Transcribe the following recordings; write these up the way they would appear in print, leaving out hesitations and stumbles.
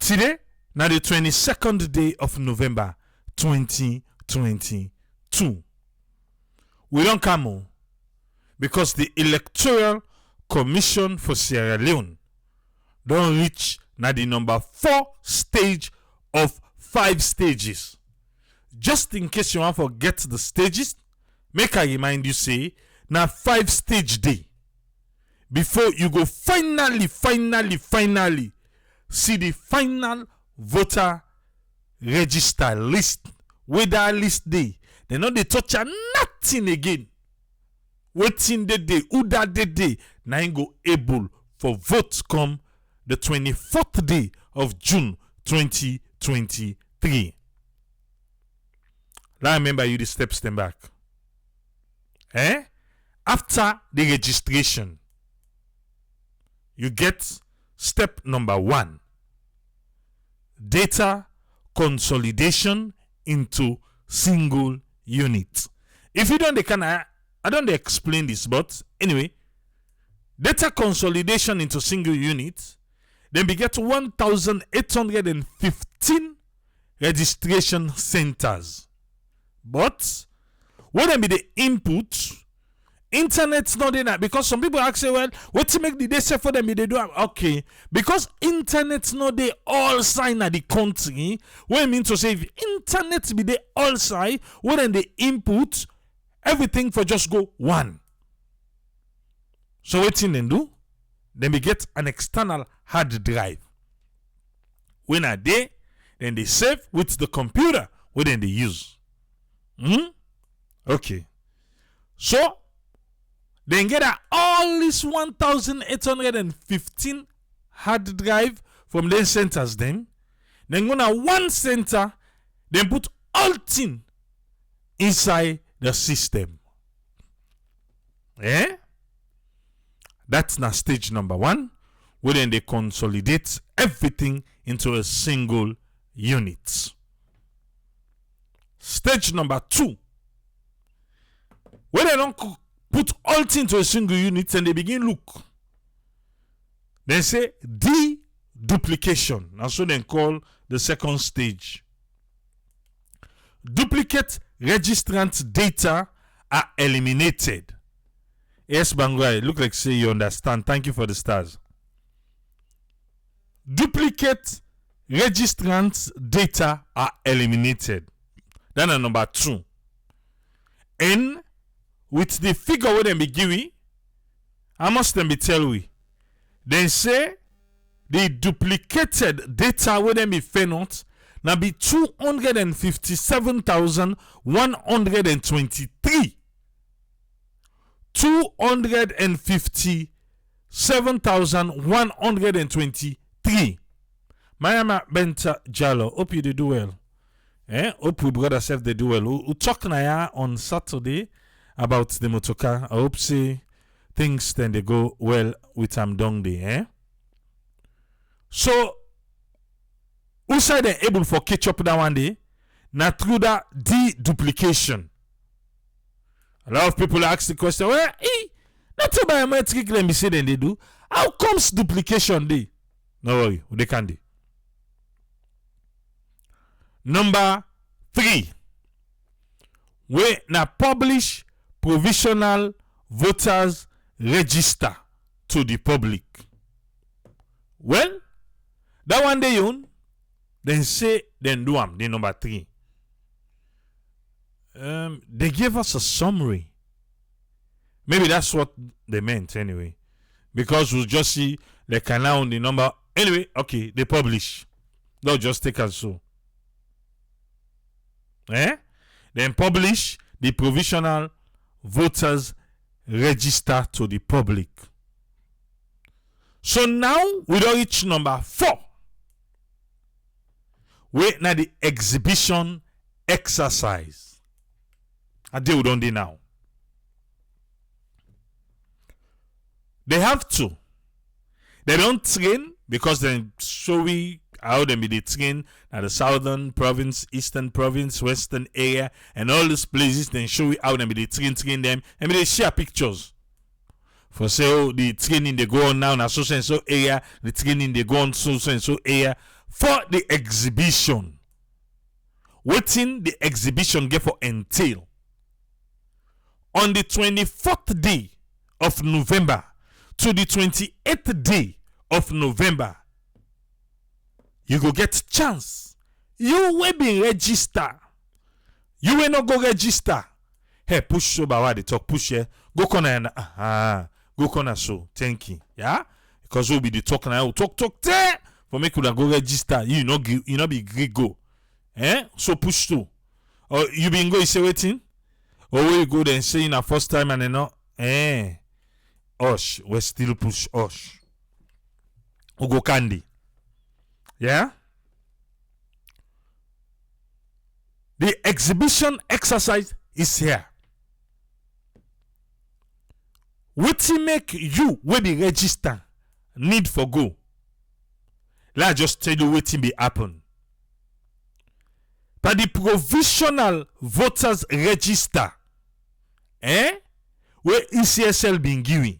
Today, now the 22nd day of November 2022. We don't come on because the Electoral Commission for Sierra Leone don't reach now the number 4 stage of 5 stages. Just in case you want to forget the stages, make I remind you say now 5 stage day before you go finally see the final voter register list. With that list day, they know they touch nothing again. Waiting the day, who that day, now you go able for votes come the 24th day of June 2023. Now remember you the steps them back. After the registration, you get step number 1. Data consolidation into single unit. If you don't, I don't explain this, but anyway, data consolidation into single unit, then we get 1,815 registration centers. But what then be the input? Internet's not in that because some people ask, well, what to make the day say for them? They do okay because internet's not they all sign at the country. What I mean to say, if internet be they all sign, what then the input everything for just go 1. So what thing then do? Then we get an external hard drive. When are they? Then they save with the computer. What then they use? Okay. So then get all this 1,815 hard drive from their centers then go to one center, then put all thing inside the system. That's now stage number 1, where then they consolidate everything into a single unit. Stage number 2, where they don't put all things into a single unit and they begin look. They say deduplication. That's what they call the second stage. Duplicate registrant data are eliminated. Yes, Bangwai, look like say you understand. Thank you for the stars. Duplicate registrant data are eliminated. Then number 2. And with the figure where they be given, how much them be tell we? They say the duplicated data where they be found now be 257,123. 257,123. Mayama Benta Jalo, hope you do well. Hope we brother self they do well. We talk na on Saturday about the motoka. I hope say things then they go well with Amdongde. So who said they able for catch up that one day? Now through that deduplication. A lot of people ask the question, well, not a biometric, let me say then they do. How comes duplication day? No worry, they can do. Number 3. We now publish provisional voters register to the public. Well, that one day you then say then do the number 3. They gave us a summary. Maybe that's what they meant anyway. Because we'll just see the canal on the number. Anyway, okay, they publish. They'll just take us so. Then publish the provisional voters register to the public. So now we don't reach number 4. We're now the exhibition exercise. And they don't do now. They have to. They don't train because they show we how they be train at the southern province, eastern province, western area, and all these places. Then show we how they be train them, and they share pictures. For say the training they go on now in so and so area, the training they go on so and so area. for the exhibition. Waiting the exhibition get for entail. On the 24th day of November to the 28th day of November, you go get chance. You will be register. You will not go register. Hey, push so bawa they talk push here. Go corner and go corner so. Thank you. Yeah? Because we'll be the talk now. Talk there. For me could go register. You not be great go. So push to. Or you been go you say waiting? Or you go then say in a first time and then not Osh, we still push Osh. Ugo candy. Yeah? The exhibition exercise is here. What make you will be register need for go? Let's just tell you what be happen. But the provisional voters register, where ECSL been giving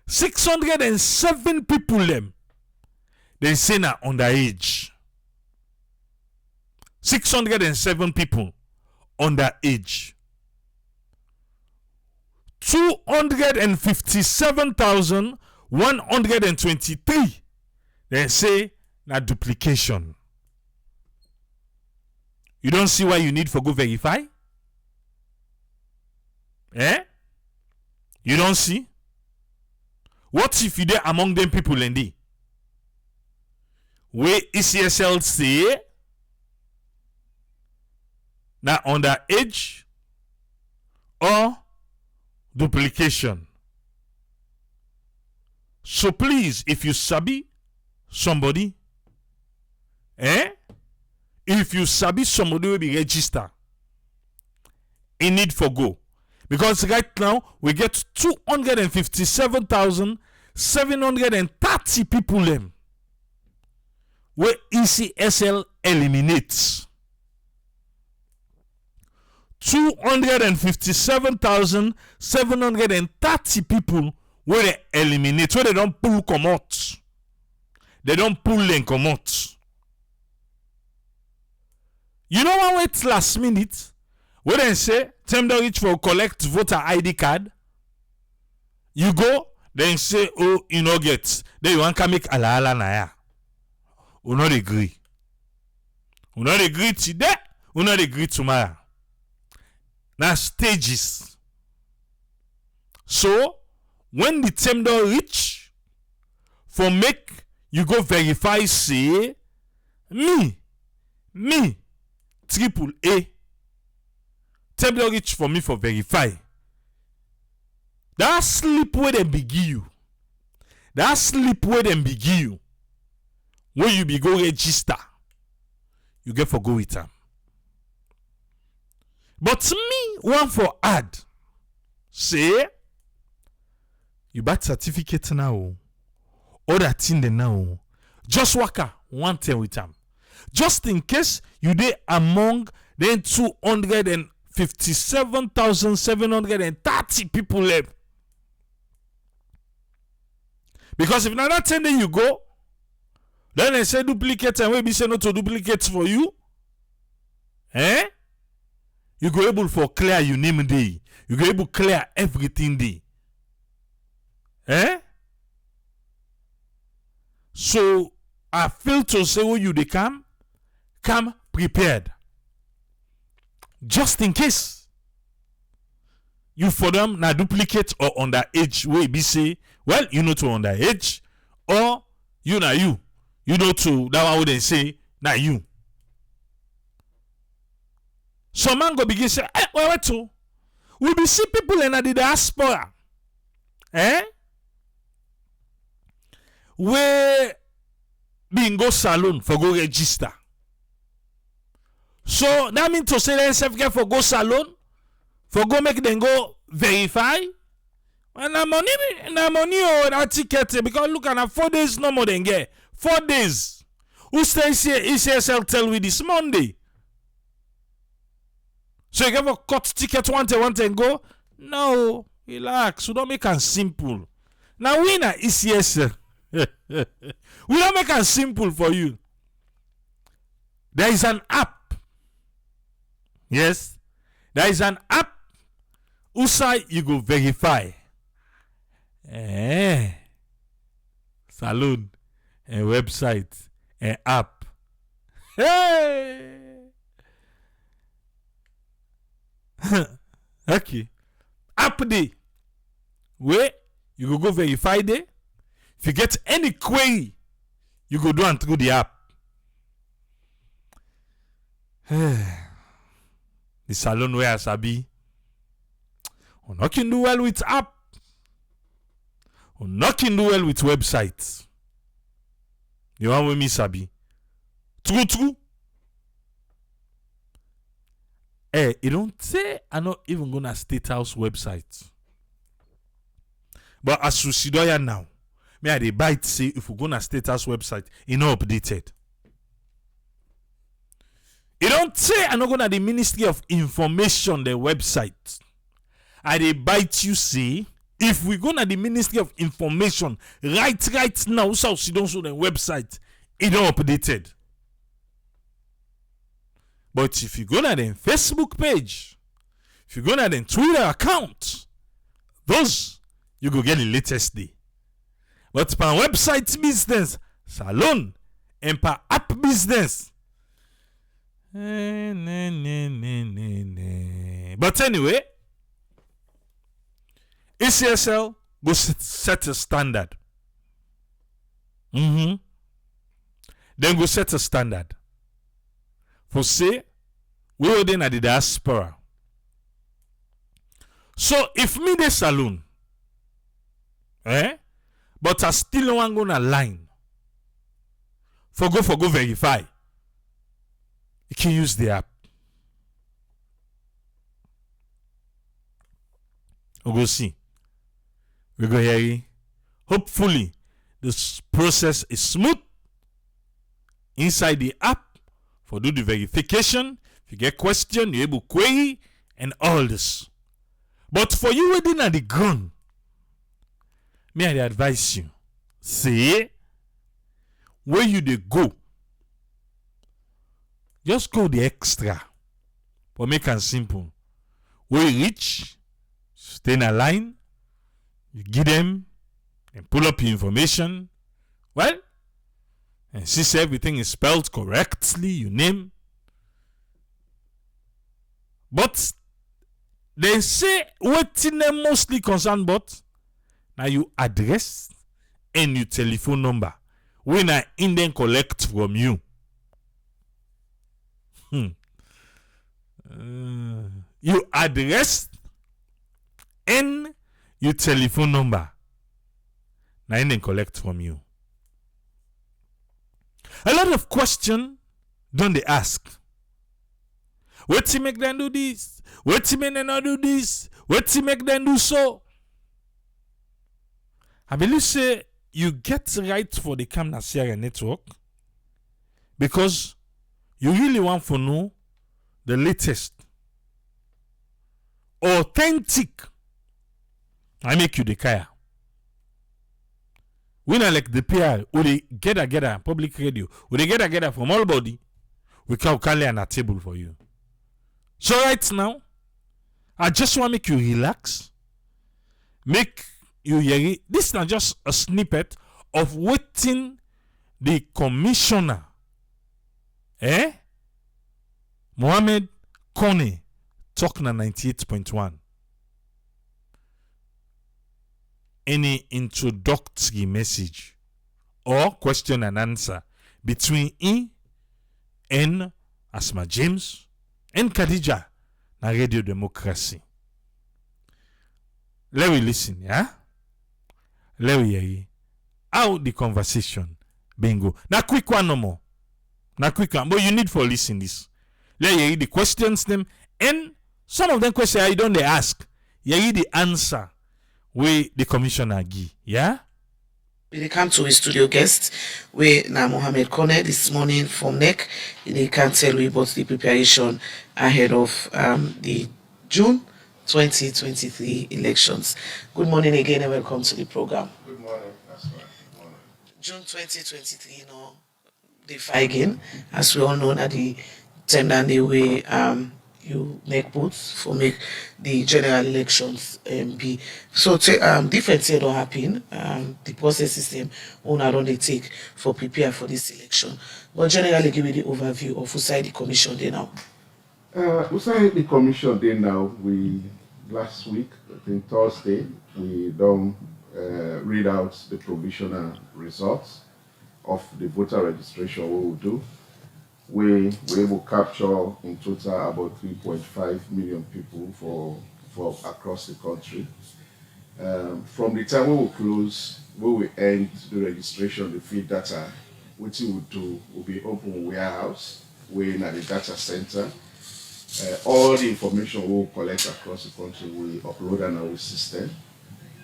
607 people them. They say na underage. 607 people underage. 257,123 they say na duplication. You don't see why you need for go verify? You don't see? What if you there among them people and they? Where ECSL say na underage or duplication. So please, if you sabi somebody, if you sabi somebody will be register, in need for go. Because right now we get 257,730 people them where ECSL eliminates. 257,730 people where they eliminate, where they don't pull come out. They don't pull them come out. You know what? Wait last minute where they say time don't reach for collect voter ID card. You go, then say, oh, you know get. Then you want to make ala na ya. We not agree. We not agree today. We not agree tomorrow. Now stages. So when the time don't reach for make you go verify say me triple A. Time don't reach for me for verify. That slip where them be give you. That slip where them be give you. When you be go register, you get for go with them. But me one for add say you buy certificate now or that thing the now just waka one time with them. Just in case you dey among then 257,730 people left. Because if not that 10 day you go, then they say duplicate and we be say not to duplicate for you. You go able for clear your name day. You go able clear everything day. So I feel to say when you they come prepared. Just in case you for them na duplicate or underage way be say, well, you know to underage or you na you know to that one would they say na you. Some man go begin say, wait to. We be see people in the diaspora. We being go salon for go register. So that mean to say themselves get for go salon, for go make them go verify. And na money or that ticket because look at 4 days no more than get 4 days. Who stays here? ECSL tell we this Monday. So you ever cut ticket one and go? No, relax. We don't make it simple. Now we na ECSL. We don't make it simple for you. There is an app. Yes. There is an app. Usai you go verify. Saloon. A website. An app. Hey. Okay. App day. Where you go verify there. If you get any query, you go do and through the app. The salon where I sabi. Or not can do well with app. Or not can do well with websites. The one with me sabi. True. You don't say I'm not even gonna State House website. But as you see now, me I dey bite say if we go na State House website, it not updated. You don't say I'm not gonna the Ministry of Information the website. I dey bite you say if we go na the Ministry of Information right now, South Sudan so the website, it not updated. But if you go na the Facebook page, if you go na the Twitter account, those you go get the latest day. But per website business, salon, and per app business. But anyway, ECSL go set a standard. Then go set a standard. For say, we are then at the diaspora. So if me the saloon, but I still want gonna line. For go verify. You can use the app. We go see. We go hear. Hopefully, this process is smooth. Inside the app, for do the verification. If you get question, you able query and all this. But for you waiting at the ground, me I advise you, say where you dey go, just go the extra. But make it simple. Where you reach, stay in a line, you give them and pull up your information. Well, and see everything is spelled correctly, you name. But they say what they mostly concerned but now you address and your telephone number when I in then collect from you. You address and your telephone number now in then collect from you. A lot of questions don't they ask. What to make them do this? What to make them not do this? What to make them do so? I believe say you get right for the Camna Sierra network because you really want to know the latest, authentic. I make you the kaya. We not like the PR, or they gather public radio, or they gather from all body. We can lay on a table for you. So right now, I just want to make you relax. Make you hear it. This is not just a snippet of waiting the commissioner, Mohammed Kone, talk na 98.1. Any introductory message or question and answer between he and Asma James and Khadija na Radio Democracy. Let me listen, yeah? Let me hear how the conversation bingo. Na quick one no more. Na quick one, but you need for listen this. Let me hear the questions them and some of them questions I don't they ask. Hear the answer where the commissioner give, yeah? We come to a studio guest where na Mohammed Kone this morning from NEC. They can tell we about the preparation ahead of the June 2023 elections. Good morning again and welcome to the program. Good morning. That's right. Good morning. June 2023, the fight again. As we all know, that the tender the way you make votes for make the general elections be. So different thing don't happen. The process system owner don't they take for prepare for this election. But generally give you the overview of who side the commission they now. We signed the commission day now. We last week, I think Thursday, we don't read out the provisional results of the voter registration. What we do, we were able to capture in total about 3.5 million people for across the country. From the time we will close, we will end the registration, the feed data, what we will do will be open warehouse, we in at the data center. All the information we will collect across the country, we upload on our system.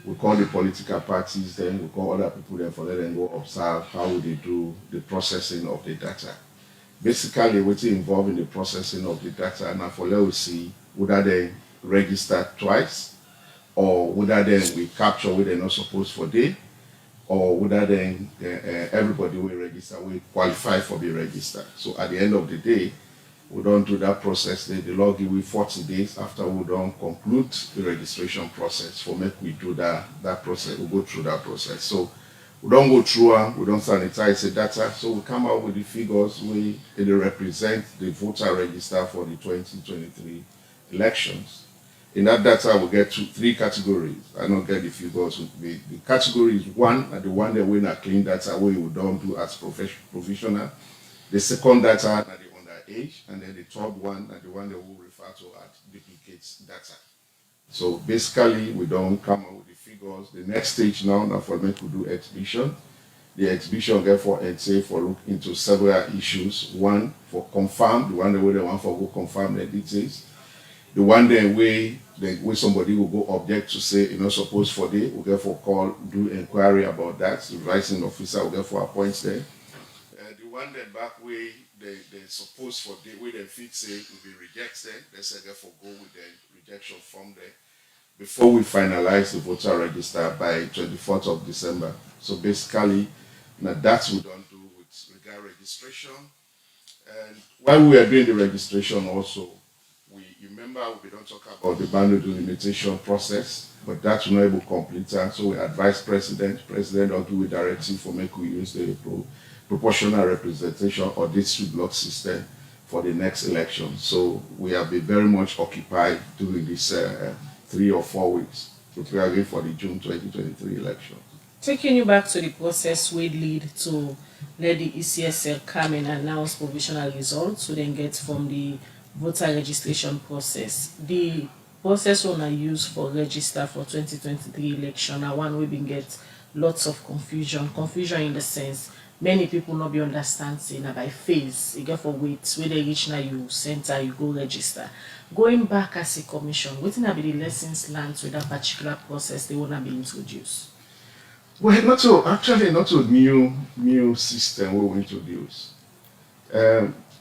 We call the political parties, then we call other people then for them go observe how they do the processing of the data. Basically, what's involved in the processing of the data, and for let us see whether they register twice, or whether then we capture what they're not supposed for day, or whether then everybody will register, will qualify for the register. So at the end of the day, we don't do that process. The law give we 40 days after we don't conclude the registration process for make we do that process. We go through that process. So we don't go through and we don't sanitize the data. So we come out with the figures they represent the voter register for the 2023 elections. In that data, we get three categories. I don't get the figures. The category is one, and the one that we not clean data, we don't do as provisional. The second data, are the age, and then the third one, and the one that we refer to as duplicates data. So basically, we don't come up with the figures. The next stage now for me to do exhibition. The exhibition therefore say for look into several issues. One for confirm, the one that we want for go confirm the details. The one then way somebody will go object to say you're not supposed for day, we'll therefore call, do inquiry about that. The rising officer will therefore appoint them. The one that back way they suppose for the way they fit say will be rejected, they say therefore go with the rejection form there before we finalize the voter register by 24th of December. So basically, now that's what we don't do with regard registration. And while we are doing the registration also, you remember we don't talk about the boundary delimitation process, but that's not able to complete that. So we advise President will give a directive for make we use the proportional representation or district block system for the next election. So we have been very much occupied during this 3 or 4 weeks preparing for the June 2023 election. Taking you back to the process will lead to let the ECSL come and announce provisional results we then get from the voter registration process. The process one I use for register for 2023 election and one we been get lots of confusion in the sense many people not be understand say na by phase you get for wait where they reach now you center you go register. Going back as a commission, what will be the lessons learned with that particular process they wanna be introduced? Well, not a new system we will introduce.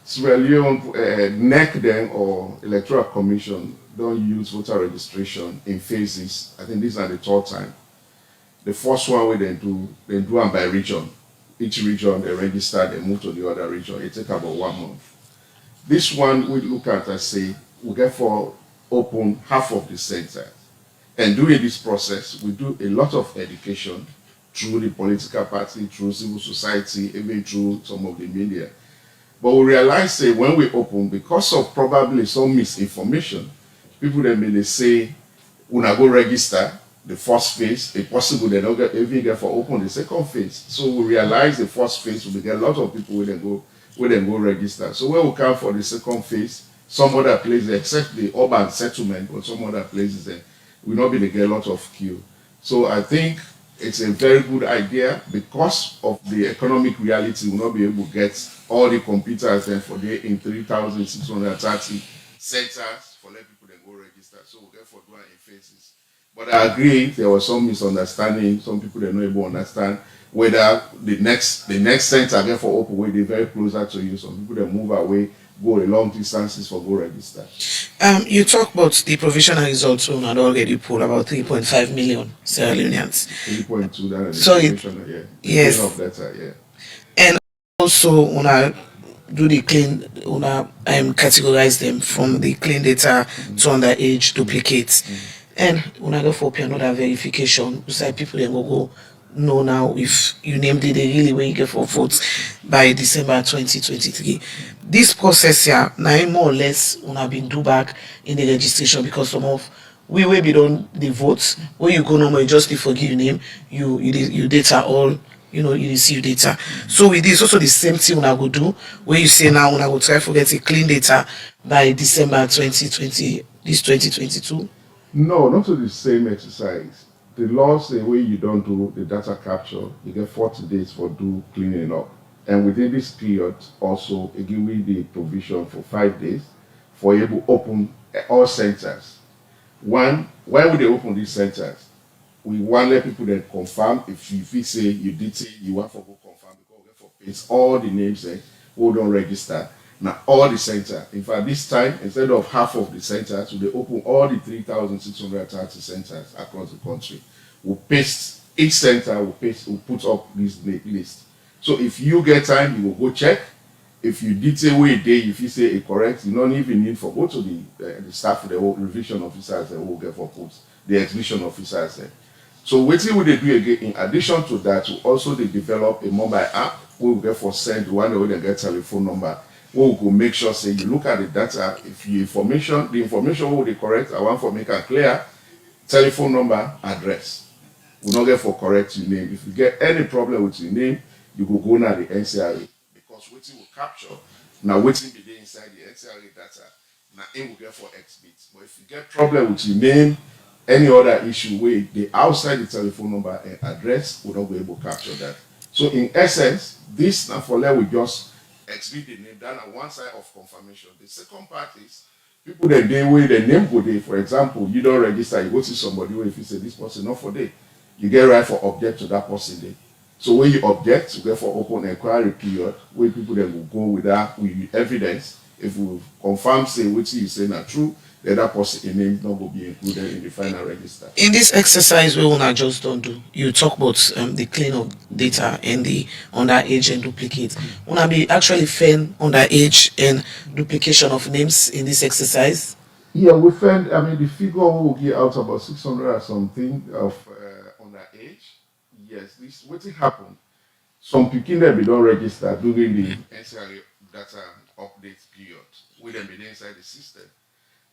Sierra Leone, NEC then or Electoral Commission don't use voter registration in phases. I think these are the third time. The first one we then do them by region. Each region they register, they move to the other region. It takes about 1 month. This one we look at and say we get for open half of the centers. And during this process, we do a lot of education through the political party, through civil society, even through some of the media. But we realize that when we open, because of probably some misinformation, people then may say, when I go register the first phase, if possible, they don't even get for open the second phase. So we realize the first phase will get a lot of people will then go register. So when we come for the second phase, some other places, except the urban settlement, but some other places, will not be to get a lot of queue. So I think it's a very good idea because of the economic reality. We'll not be able to get all the computers then for the in 3,630 centers for let people then go register. So we'll therefore do it in phases. But I agree there was some misunderstanding. Some people they're not able to understand whether the next center therefore open way they're very closer to you. Some people they move away go a long distances for go register. You talk about the provisional results on had already pulled about 3.5 million Sierra Leoneans. 3.2 that is So the it, provisional, yeah. The yes, clean up data, yeah. and also una do the clean una categorize them from the clean data to underage duplicates, and una go for another verification beside people then go know now if you named it they really where you get for votes by December 2023. This process here now more or less una been do back in the registration because some of we will be done the votes when you go normally just dey forgive your name you data all you receive data. So with this also the same thing una go do where you say now una go try to get a clean data by December 2020 this 2022. No, not to the same exercise. The law say when you don't do the data capture, you get 40 days for do cleaning up. And within this period, also, it give me the provision for 5 days for you to open all centers. One, why would they open these centers? We want let people then confirm if you say you did say you want for go confirm because we get for paste all the names who don't register. Now all the center. In fact, this time instead of half of the centers, we open all the 3,630 centers across the country. We paste each center. We put up this list. So if you get time, you will go check. If you did say wait day, if you say it correct, you don't even need for go to the staff, the revision officers, who will get for posts, the exhibition officers. So what we they do again, in addition to that, we also they develop a mobile app where we get for send one way they get telephone number. Where we go make sure say you look at the data, if the information will be correct, I want for make it clear, telephone number, address. We not get for correct your name. If you get any problem with your name, you go now the NCRA because waiting will capture. Now waiting be there inside the NCRA data. Now it will get for X bits. But if you get problem with your name, any other issue where the outside the telephone number and address will not be able to capture that. So in essence, this now for let we just exhibit the name down on one side of confirmation. The second part is people that they where the name go there. For example, you don't register, you go to somebody where if you say this person not for day, you get right for object to that person there. So when you object, you get for open inquiry period where people then will go with that with evidence. If we confirm say what you say not true, then that person name not will be included in the final register. In this exercise we wanna just don't do, you talk about the clean of data and the underage and duplicate. Wanna be actually fan underage and duplication of names in this exercise? Yeah, we found, I mean, the figure will get out about 600 or something of underage. Yes, this what happened. Some people that we don't register during the NCRA data update period, we then be inside the system.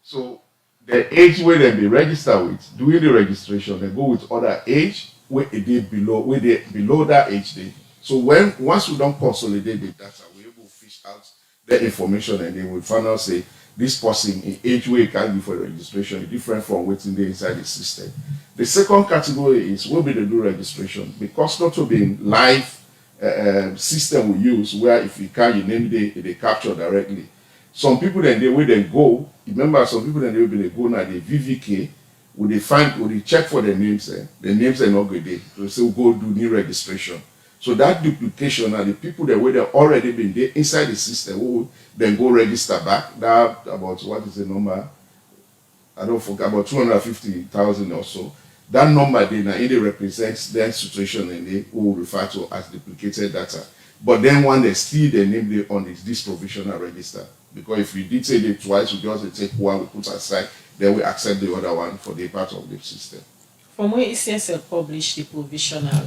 So the age where they be registered with, doing the registration, they go with other age where they below that age day. So once we don't consolidate the data, we're able to fish out the information and then we find out say this person in age where it can be for registration is different from what's in the inside the system. The second category is where we do registration because not to be live system we use where if you can you name they capture directly. Some people then they will then go. Remember, some people then they will go now the VVK. Will they check for the names? The names are not good. They say we'll go do new registration. So that duplication and the people that were there already been there inside the system will then go register back. That about what is the number? I don't forget about 250,000 or so. That number then it represents their situation and they will refer to as duplicated data. But then when they still the name they on this provisional register. Because if we did say it twice, we just take one, we put aside, then we accept the other one for the part of the system. From where ECSL published the provisional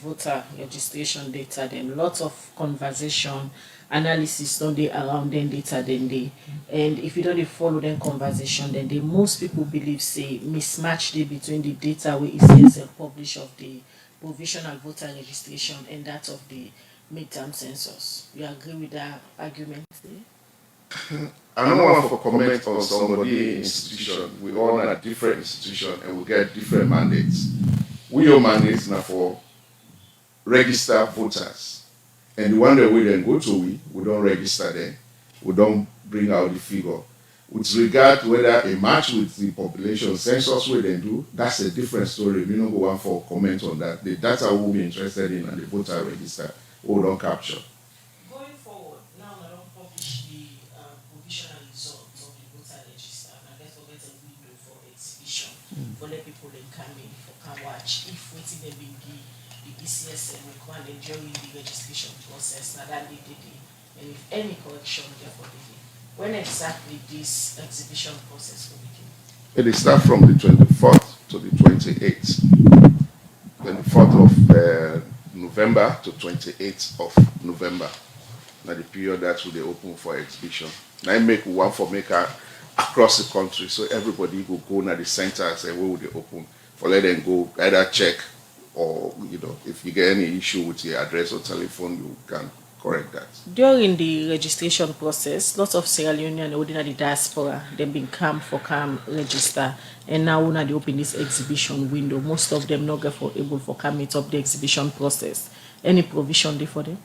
voter registration data, then lots of conversation, analysis don't they around them data then they, and if you don't follow them conversation, then they most people believe say mismatch they between the data where ECSL publish of the provisional voter registration and that of the midterm census. You agree with that argument there? I don't want to comment on somebody institution. We all are different institution and we get different mandates. We your mandates now for register voters. And the one that we then go to we don't register them. We don't bring out the figure. With regard to whether a match with the population census we then do, that's a different story. We don't go on for comment on that. The data we'll be interested in and the voter register we don't capture. Going forward, now I don't publish the for let people then come in for can watch if waiting them being the ECSL requirement during the registration process now that they did it, and if any correction therefore they did. When exactly this exhibition process will begin? It will start from the 24th to the 28th. 24th of November to 28th of November. Now the period that will be open for exhibition. Now I make one for maker across the country, so everybody will go to the center and say where will they open for let them go either check or if you get any issue with your address or telephone you can correct that. During the registration process, lots of Sierra Leonean and ordinary diaspora they've been come register, and now when they open this exhibition window, most of them not get able for come meet up the exhibition process. Any provision there for them?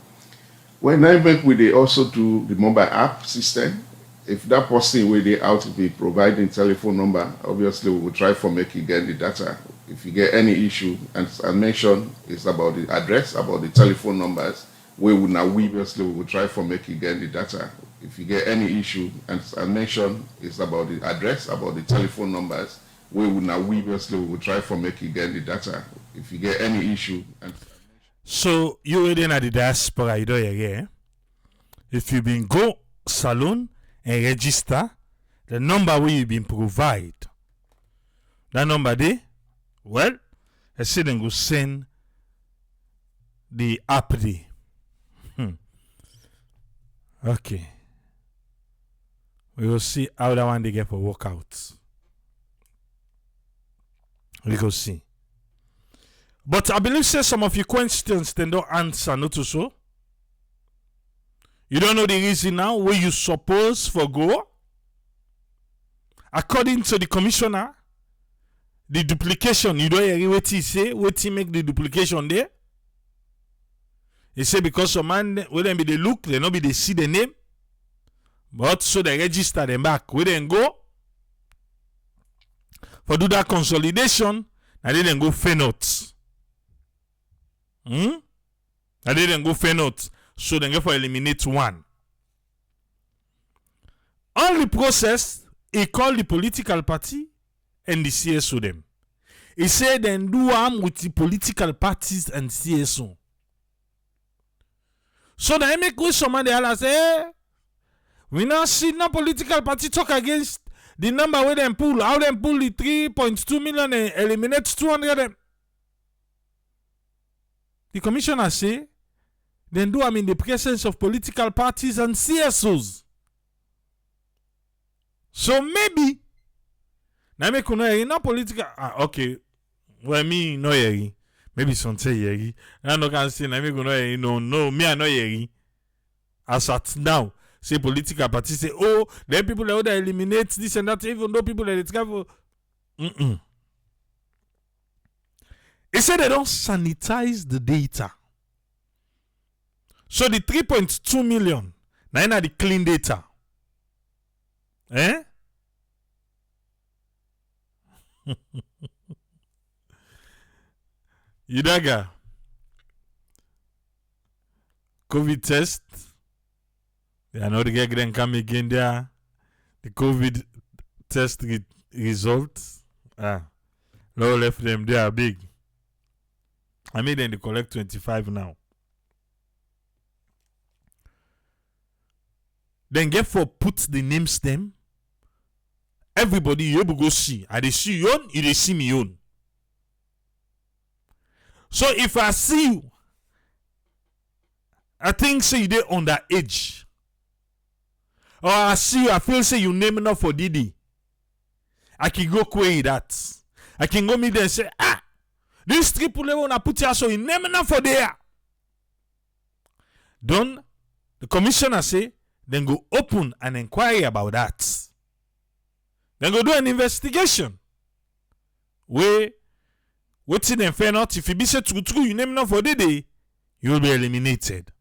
When I make with they also do the mobile app system. If that person will they out to be providing telephone number, obviously we will try for make you get the data. If you get any issue, and I mentioned it's about the address, about the telephone numbers, we will try for make you get the data. If you get any issue, and I mentioned it's about the address, about the telephone numbers, we will try for make you get the data. If you get any issue, and so you within at the diaspora, you don't hear. If you been go salon and register, the number where you been provide, that number there, well, I say then go send the app there. Okay. We will see how that one they get for workouts. We go see. But I believe say some of your questions they don't answer, not so. You don't know the reason now where you suppose for go. According to the commissioner, the duplication, you don't hear what he say, what he make the duplication there. He say because some man when them be they look, they not be they see the name. But so they register them back. We then go for do that consolidation, and they then go fair notes. And they then go fair notes. So then go for eliminate one. On the process, he called the political party and the CSO them. He said then do with the political parties and CSO. So then make with somebody else say, hey, we now see no political party talk against the number where them pull. How them pull the 3.2 million and eliminate 200 them. The commissioner say, then do in the presence of political parties and CSOs. So maybe now make no political okay. Well me no yeri. Maybe some say yeri. I no can say na me go no yeri. No, me I no yeri. As at now, say political parties say, oh, then people that eliminate this and that, even though people that it's for He said they don't sanitize the data. So the 3.2 million, now the clean data. Yudaga. COVID test. They are not getting come again there. The COVID test results. Low left them there big. I made them to collect 25 now. Then get for put the names them. Everybody you able go see. I they see you own, you they see me own. So if I see you, I think say you they underage. Or I see you, I feel say you name enough for Didi. I can go query that. I can go meet them and say, this triple level I put here so you name enough for there. Then the commissioner say, then go open an inquiry about that. Then go do an investigation. Waiting and fair not. If you be said true, you name enough for the day, you will be eliminated.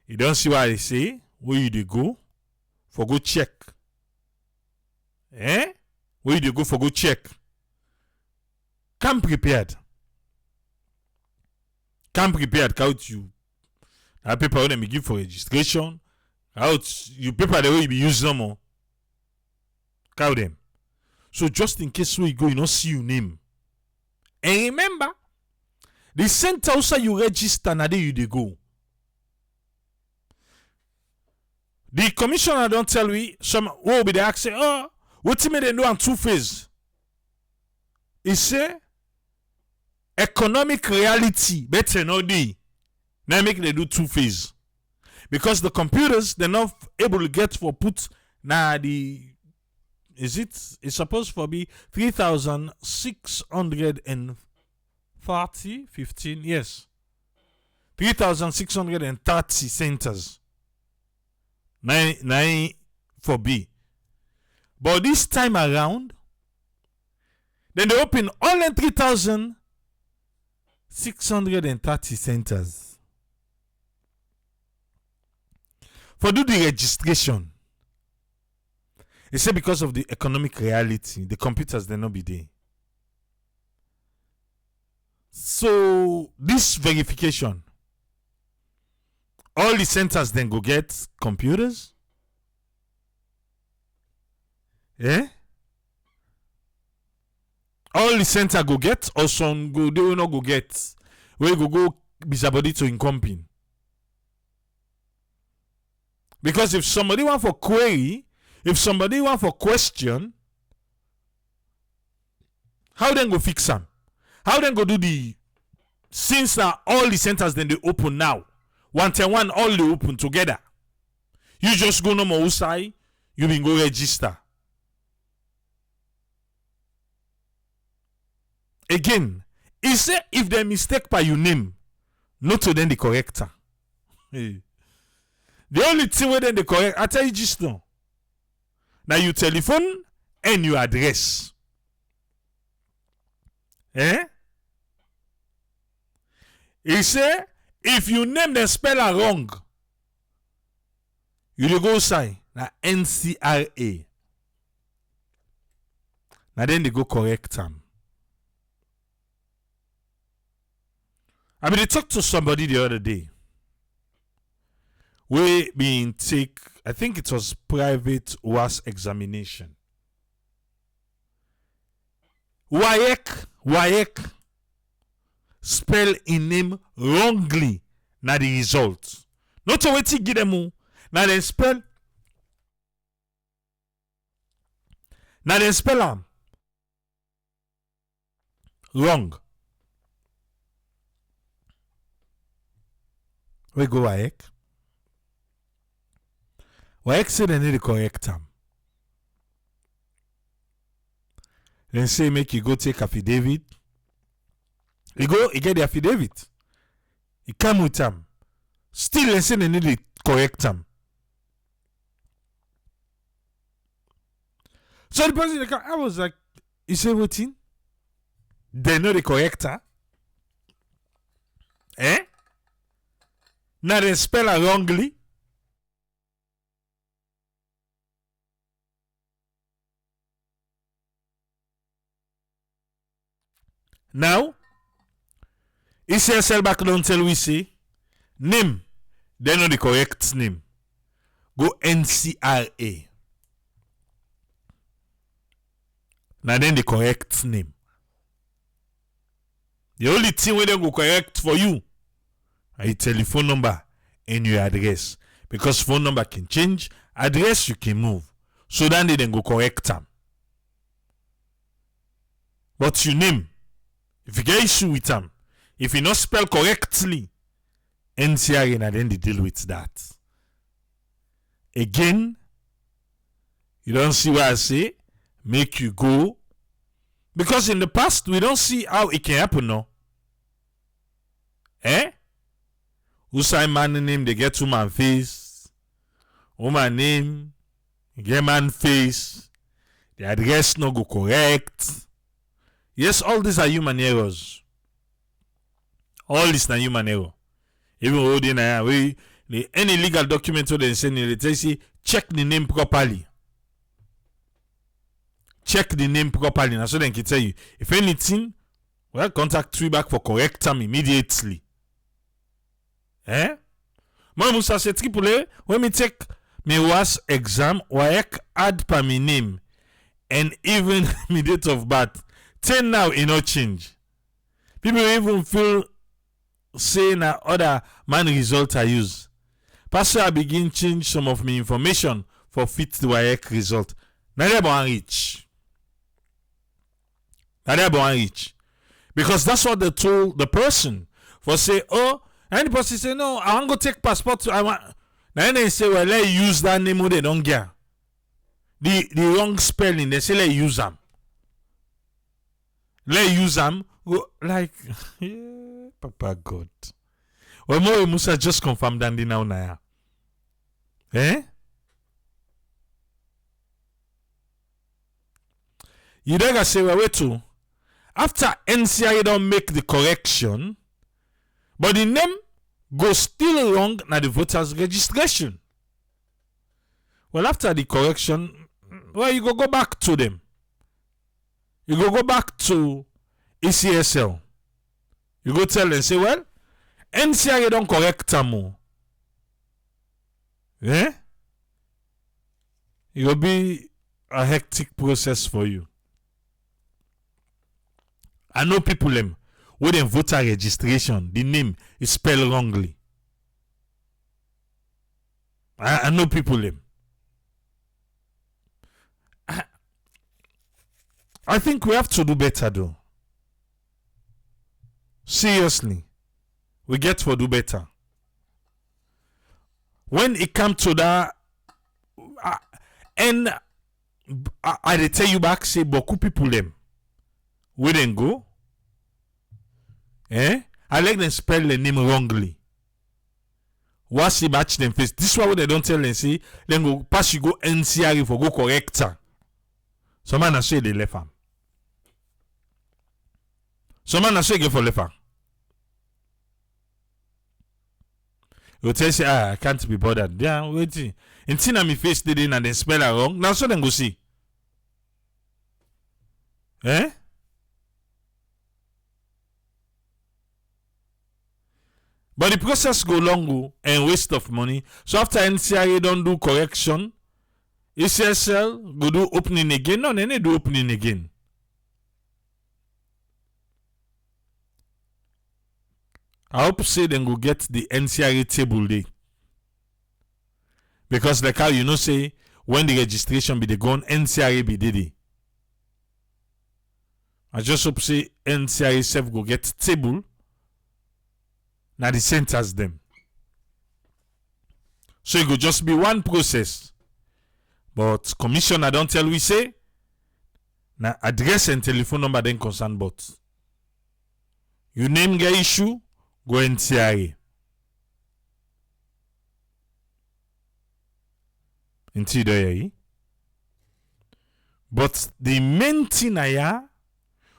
You don't see what I say? Where you do go? For go check. Where you do go for go check? Come prepared. Come prepared. Count you. That paper when they give for registration. Out you paper the way you be using them. Cow them. So just in case where you go, you don't see your name. And remember, the center also you register na there you dey go. The commissioner don't tell we some will be there say, oh, what you they do on two phase? He say economic reality better no day. Now make they do two phase. Because the computers they're not able to get for put now the it's supposed to be 3,630 15 yes 3,630 centers 9 for B. But this time around, then they open all in 3,630 centers for do the registration. They say because of the economic reality, the computers they not be there. So this verification, all the centers then go get computers. Eh? All the center go get, or some go they will not go get. Where go bisabody to incomping. Because if somebody want for query, if somebody want for question, how then go fix them? How then go do the, since now all the centers then they open now, 110 all they open together. You just go no more outside, you been go register. Again, he say if they mistake by your name, not to then the corrector. The only thing where then the correct, I tell you just now. Now you telephone and your address. Eh? He say if you name the speller wrong, you dey go sign na NCRA. Now then they go correct them. I mean, they talked to somebody the other day. We being take, I think it was private WAS examination. WAEC spell in name wrongly na the result. Not to wait to give them na they spell am wrong. We go WAEC. WAEC say they need to correct them. Then say make you go take affidavit. He get the affidavit. He come with them. Still they say they need to correct them. So the person I was like, you say what in? They know the corrector. Eh? Now they spell it wrongly. Now, ECSL back don't tell we say name. They know the correct name. Go NCRA. Now then the correct name. The only thing where they go correct for you are your telephone number and your address. Because phone number can change, address you can move. So then they then go correct them. But your name, if you get issue with them, if you not spell correctly, NCRA and then they deal with that. Again, you don't see what I say, make you go. Because in the past, we don't see how it can happen now. Eh? Who say man name, they get woman face. Woman name, you get man face. The address no go correct. Yes, all these are human errors. All this na human error. Even holding any legal document they send you, they say check the name properly. Check the name properly. Now so they can tell you. If anything, well, contact you back for correct time immediately. Eh? Moi Moussa c'est triple when me take me was exam WAEC add pa me name and even my date of birth. Till now, it no change. People even feel say na other man result I use. Pastor I begin change some of my information for fit the WAEC result. Now they born rich. Because that's what they told the person. For say, oh, and the person say, no, I want to go take passport. I want. Now they say, well, let use that name they don't get. The wrong spelling, they say let use them. Let use them. Go like yeah, Papa God. Well, more Musa just confirmed that now naya. Eh? You don't say well, wait to. After NCI don't make the correction, but the name goes still wrong na the voters registration. Well, after the correction, well, you go back to them. You go back to ECSL. You go tell them, say, well, NCI don't correct them. Eh? It will be a hectic process for you. I know people them with them voter registration, the name is spelled wrongly. I know people them. I think we have to do better though. Seriously. We get to do better. When it comes to that, and I tell you back, say, beaucoup people them. We then go. I like them spell the name wrongly. What's the match them face? This is why they don't tell them, see, then go pass you go NCR for go correct her. Some man say they left him. Some man say get for left her. You tell say, I can't be bothered. Yeah, waiting. Until na me face did in and then spell her wrong. Now so then go see. Eh? But the process go long and waste of money. So after NCIA don't do correction, ECSL go do opening again. No, they do opening again. I hope say then go get the NCIA table day. Because like how you know say when the registration be the gone, NCIA be did. I just hope say NCIA self go get table. Now the centers them. So it could just be one process. But commissioner don't tell we say now address and telephone number then concern but you name the issue, go NCIA. Inti do but the main thing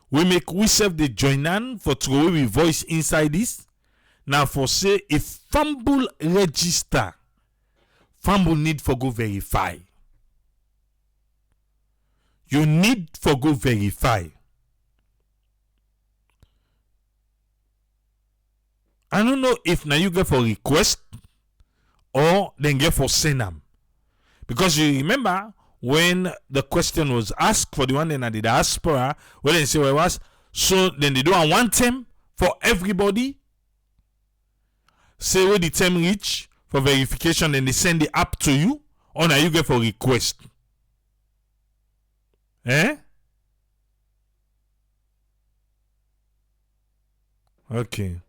we make we serve the joinan for throw we voice inside this. Now for say if fumble register, fumble need for go verify. You need for go verify. I don't know if now you get for request or then get for send them. Because you remember when the question was asked for the one in the diaspora, when they say well, was so then they do a one term for everybody. Say where the term reach for verification, then they send the app to you, or now you get for request. Eh? Okay.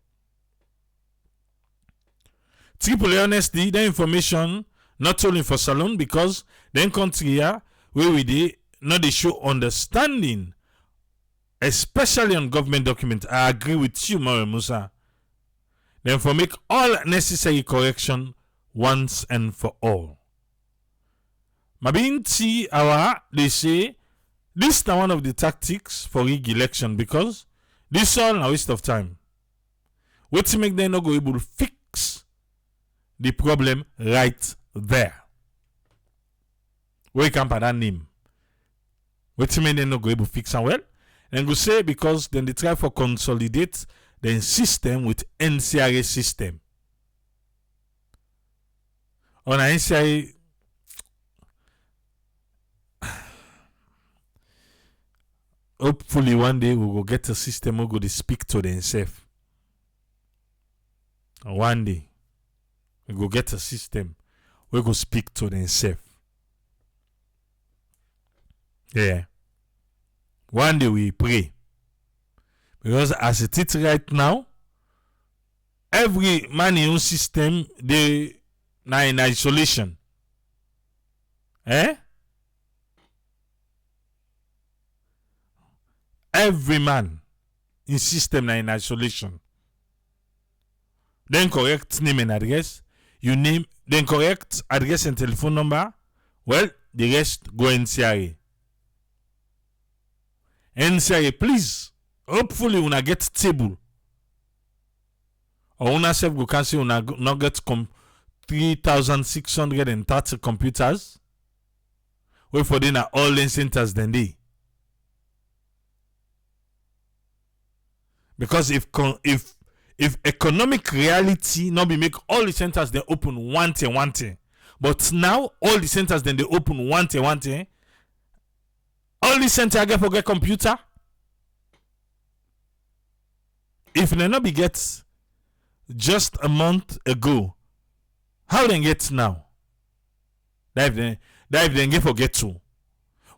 Triple honesty, the information not only for salon because then country here where we did not they show understanding, especially on government document. I agree with you, Mara Musa. Then for make all necessary correction once and for all. Mabinti our they say this is one of the tactics for rig election because this all a waste of time. What to make them not go able to fix the problem right there. Where can that name? What to make them not go able to fix and well? And go say because then they try for consolidate the system with NCRA system. On a NCRA, hopefully one day we will get a system who go speak to themselves. One day we go get a system we go speak to themselves. Yeah. One day we pray. Because as it is right now, every man in your system, they now in isolation. Every man in system now in isolation. Then correct name and address. You name, then correct address and telephone number. Well, the rest go NCRA. NCRA, please. Hopefully, una get table. Or una self go cancel una not get 3,630 computers. Wait for them all in centers then they. Because if economic reality not be make all the centers they open one thing. But now all the centers then they open one thing. All the center get forget computer. If they not be get just a month ago, how they get now? That if they get forget to.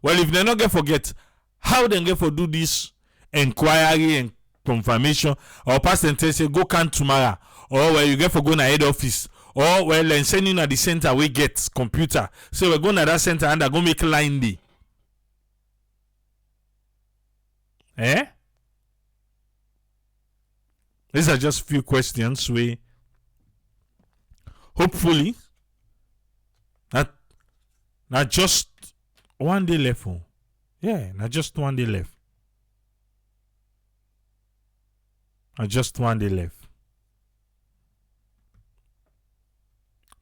Well, if they not get forget, how they get for do this inquiry and confirmation or pass and say go can tomorrow, or where you get for go na head office, or well then send you at the center we get computer. So we're going to that center and I go make line D. These are just few questions we hopefully not just one day left. Not just one day left. Just one day left.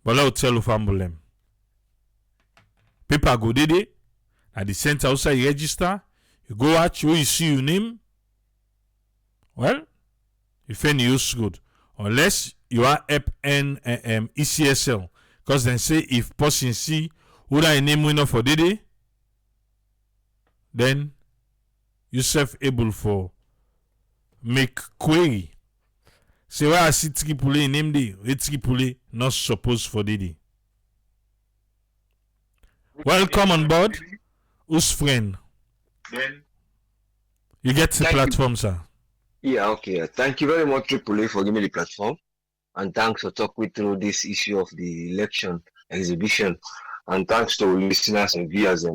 But I'll tell you family. People go there at the center outside you register. You go out, you see your name. Well, if any use good. Unless you are ECSL. Because then say if person see who that name winner for the day, then you self able for make query. Say why I see Tripoli name day, Tripoli not supposed for the day. Welcome on board. Who's friend? You get the platform, sir. Yeah, okay. Thank you very much, Tripoli, for giving me the platform. And thanks for talking through this issue of the election exhibition. And thanks to listeners and viewers.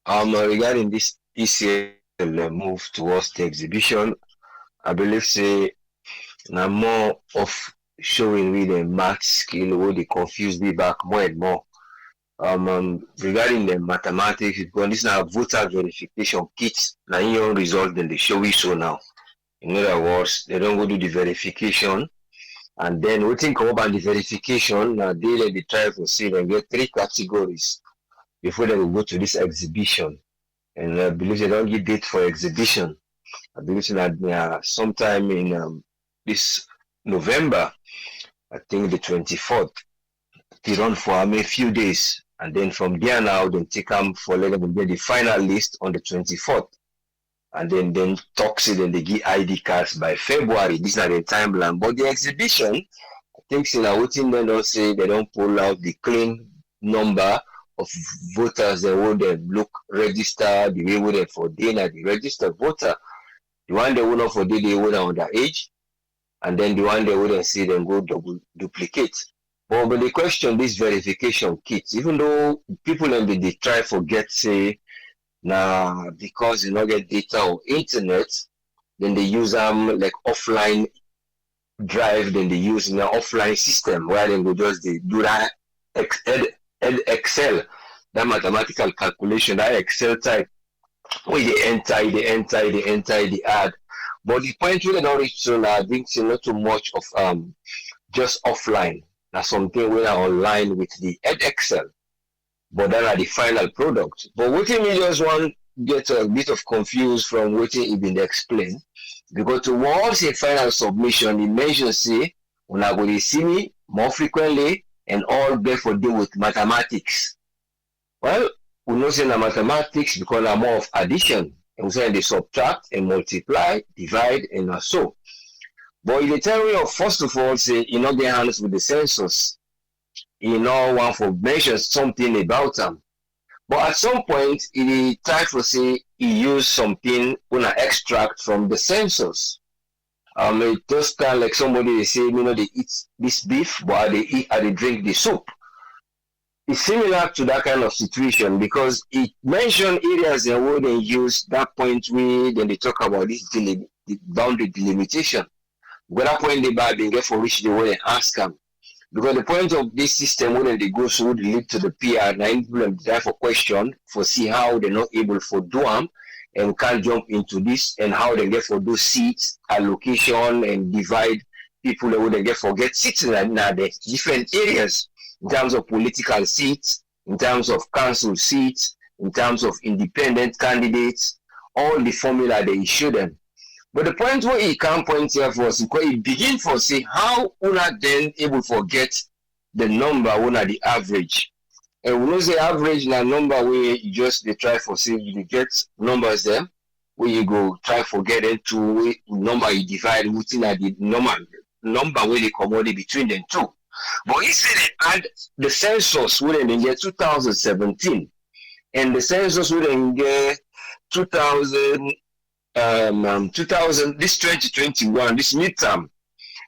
Regarding this ECL move towards the exhibition, I believe say now more of showing with the math skill where they confuse me back more and more. Regarding the mathematics, because this now voter verification kits, now your result then they show we so now. In other words, they don't go do the verification, and then we think about the verification. Now they try to see and get 3 categories before they will go to this exhibition. And I believe they don't give date for exhibition. I believe that sometime in this November, I think the 24th, they run for a few days. And then from there now, then take them for get the final list on the 24th. And then talks it and they give ID cards by February. This is not the timeline. But the exhibition, I think waiting then don't say they don't pull out the clean number of voters that would look register the way would for dinner the registered voter. The one they would not for they would underage, and then the one they wouldn't see them go duplicate. But the question, this verification kits, even though people they try forget say now because they not get data or internet, then they use like offline drive, then they use an offline system where they go just they do that Excel, that mathematical calculation, that Excel type where they enter, they add. But the point really not reach so now, I think it's not too much of just offline. That's something we are online with the Excel. But then are the final product. But waiting me just want get a bit of confused from waiting it been explained. Because towards a final submission, it mentions say when I go to see me more frequently and all therefore deal with mathematics. Well, we know say na mathematics because I'm more of addition. And we say they subtract and multiply, divide, and so. But in the theory of, first of all, say, you know, get hands with the census. You know, one for measure something about them. But at some point, he try to say he use something when I extract from the census. It just kind of like somebody they say, you know, they eat this beef, but they drink the soup. It's similar to that kind of situation because it mentioned areas and where they use that point where then they talk about this the boundary delimitation. But that point they buy they get for which they want to ask them. Because the point of this system when they go so would lead to the PR, and therefore question for see how they're not able for do them and can't jump into this and how they get for those seats, allocation and divide people that would get for get seats in the different areas in terms of political seats, in terms of council seats, in terms of independent candidates, all the formula they issue them. But the point where he can point here for us, he begin for say how una then able to get the number una the average. And we know the average na number where you just they try for say you get numbers there where you go try for get into number you divide within at the number where they commodity between them two. But he said they add the census within the year 2017 and the census within the 2000 this 2021 this midterm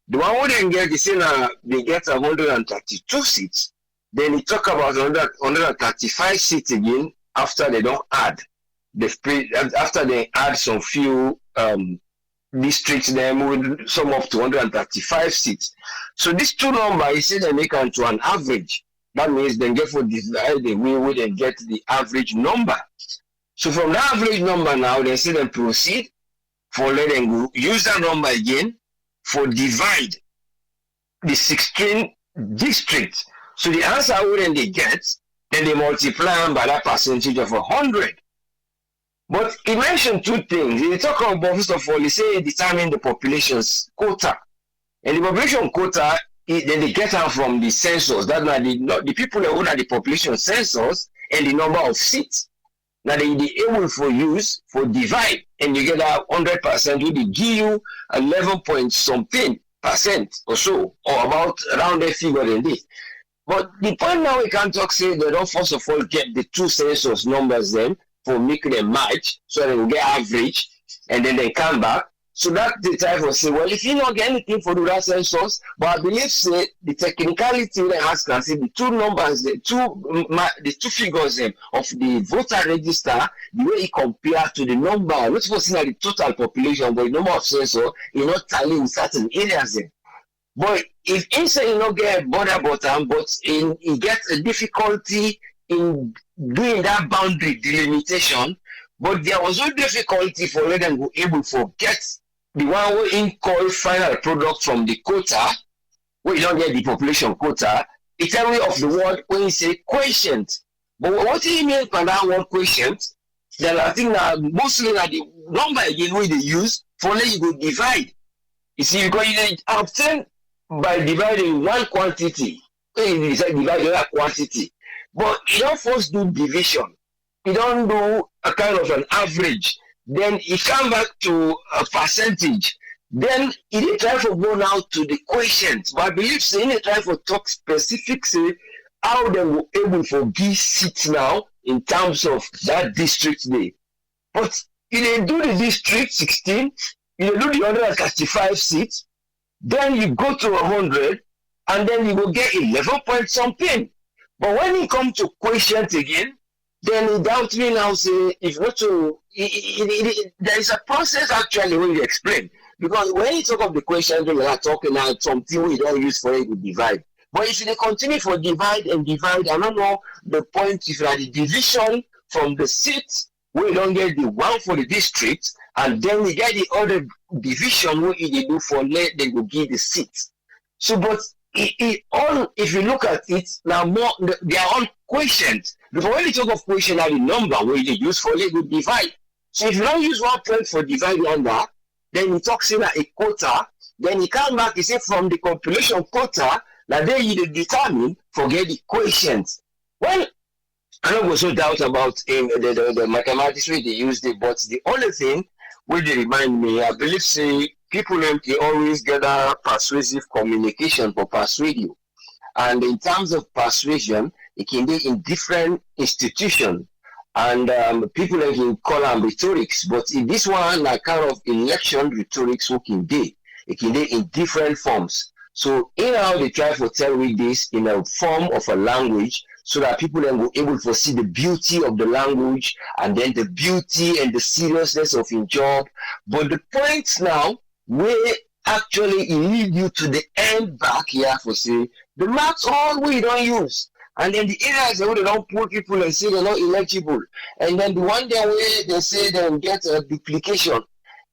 the one who didn't get the say they get 132 seats then he talk about 135 seats again after they don't add after they add some few districts them with some up to 135 seats. So these two numbers he said they make into an average. That means they get for divide the way we then get the average number. So from the average number now, they say them proceed for let them go use that number again for divide the 16 districts. So the answer wouldn't they get, then they multiply them by that percentage of 100. But he mentioned two things. He talk about first of all, he say determine the population's quota, and the population quota then they get out from the census. That's not the people that own the population census and the number of seats. Now they able for use for divide and you get that 100%, we give you 11 point something percent or so, or about around that figure in this. But the point now we can talk say they don't first of all get the two census numbers then for making them match so they will get average and then they come back. So that the type of say, well, if you don't get anything for that census, but I believe say the technicality that has can say the two numbers, the two figures of the voter register, the way it compared to the number, not supposed to the total population, but the number of census, you not tally in certain areas. But if inside you not get a border button, but he gets a difficulty in doing that boundary delimitation, but there was no difficulty for them to be able to get the one we call final product from the quota, where you don't get the population quota. It's a way of the word when you say quotient. But what do you mean by that word quotient? Then I think that mostly that the number again where they use for let you go divide. You see, because you obtain by dividing one quantity, when you decide divide the other quantity. But you don't first do division. You don't do a kind of an average. Then it comes back to a percentage. Then it try to go now to the quotient. But I believe say it try to talk specific say how they were able to give seats now in terms of that district day. But if they do the district 16, you do the 135 seats, then you go to 100, and then you will get 11 point something. But when it comes to quotient again, then it doubt me now say if not to there is a process actually when you explain, because when you talk of the quotient we are talking about something we don't use for it to divide. But if you continue for divide and divide, I don't know the point if you are the division from the seats we don't get the one for the district, and then we get the other division where they do for let they go give the seats. So but all if you look at it now more they are all quotient. Because when you talk of quotient are the number where they use for let go divide. So if you don't use 1 point for divide under, then you talk saying a quota, then you come back, you say from the population quota, that then you determine forget the quotient. Well, I don't also doubt about the mathematics way they use it, but the only thing will they remind me, I believe say people they always gather persuasive communication for persuade you. And in terms of persuasion, it can be in different institutions. And people can call them rhetorics, but in this one, a kind of election rhetorics who can be. It can be in different forms. So in how they try to tell you this in a form of a language so that people then will able to see the beauty of the language and then the beauty and the seriousness of your job. But the point now where actually it lead you to the end back here for say the maths all we don't use. And then the areas where they don't put people and say they're not eligible. And then the one day where they say they get a duplication,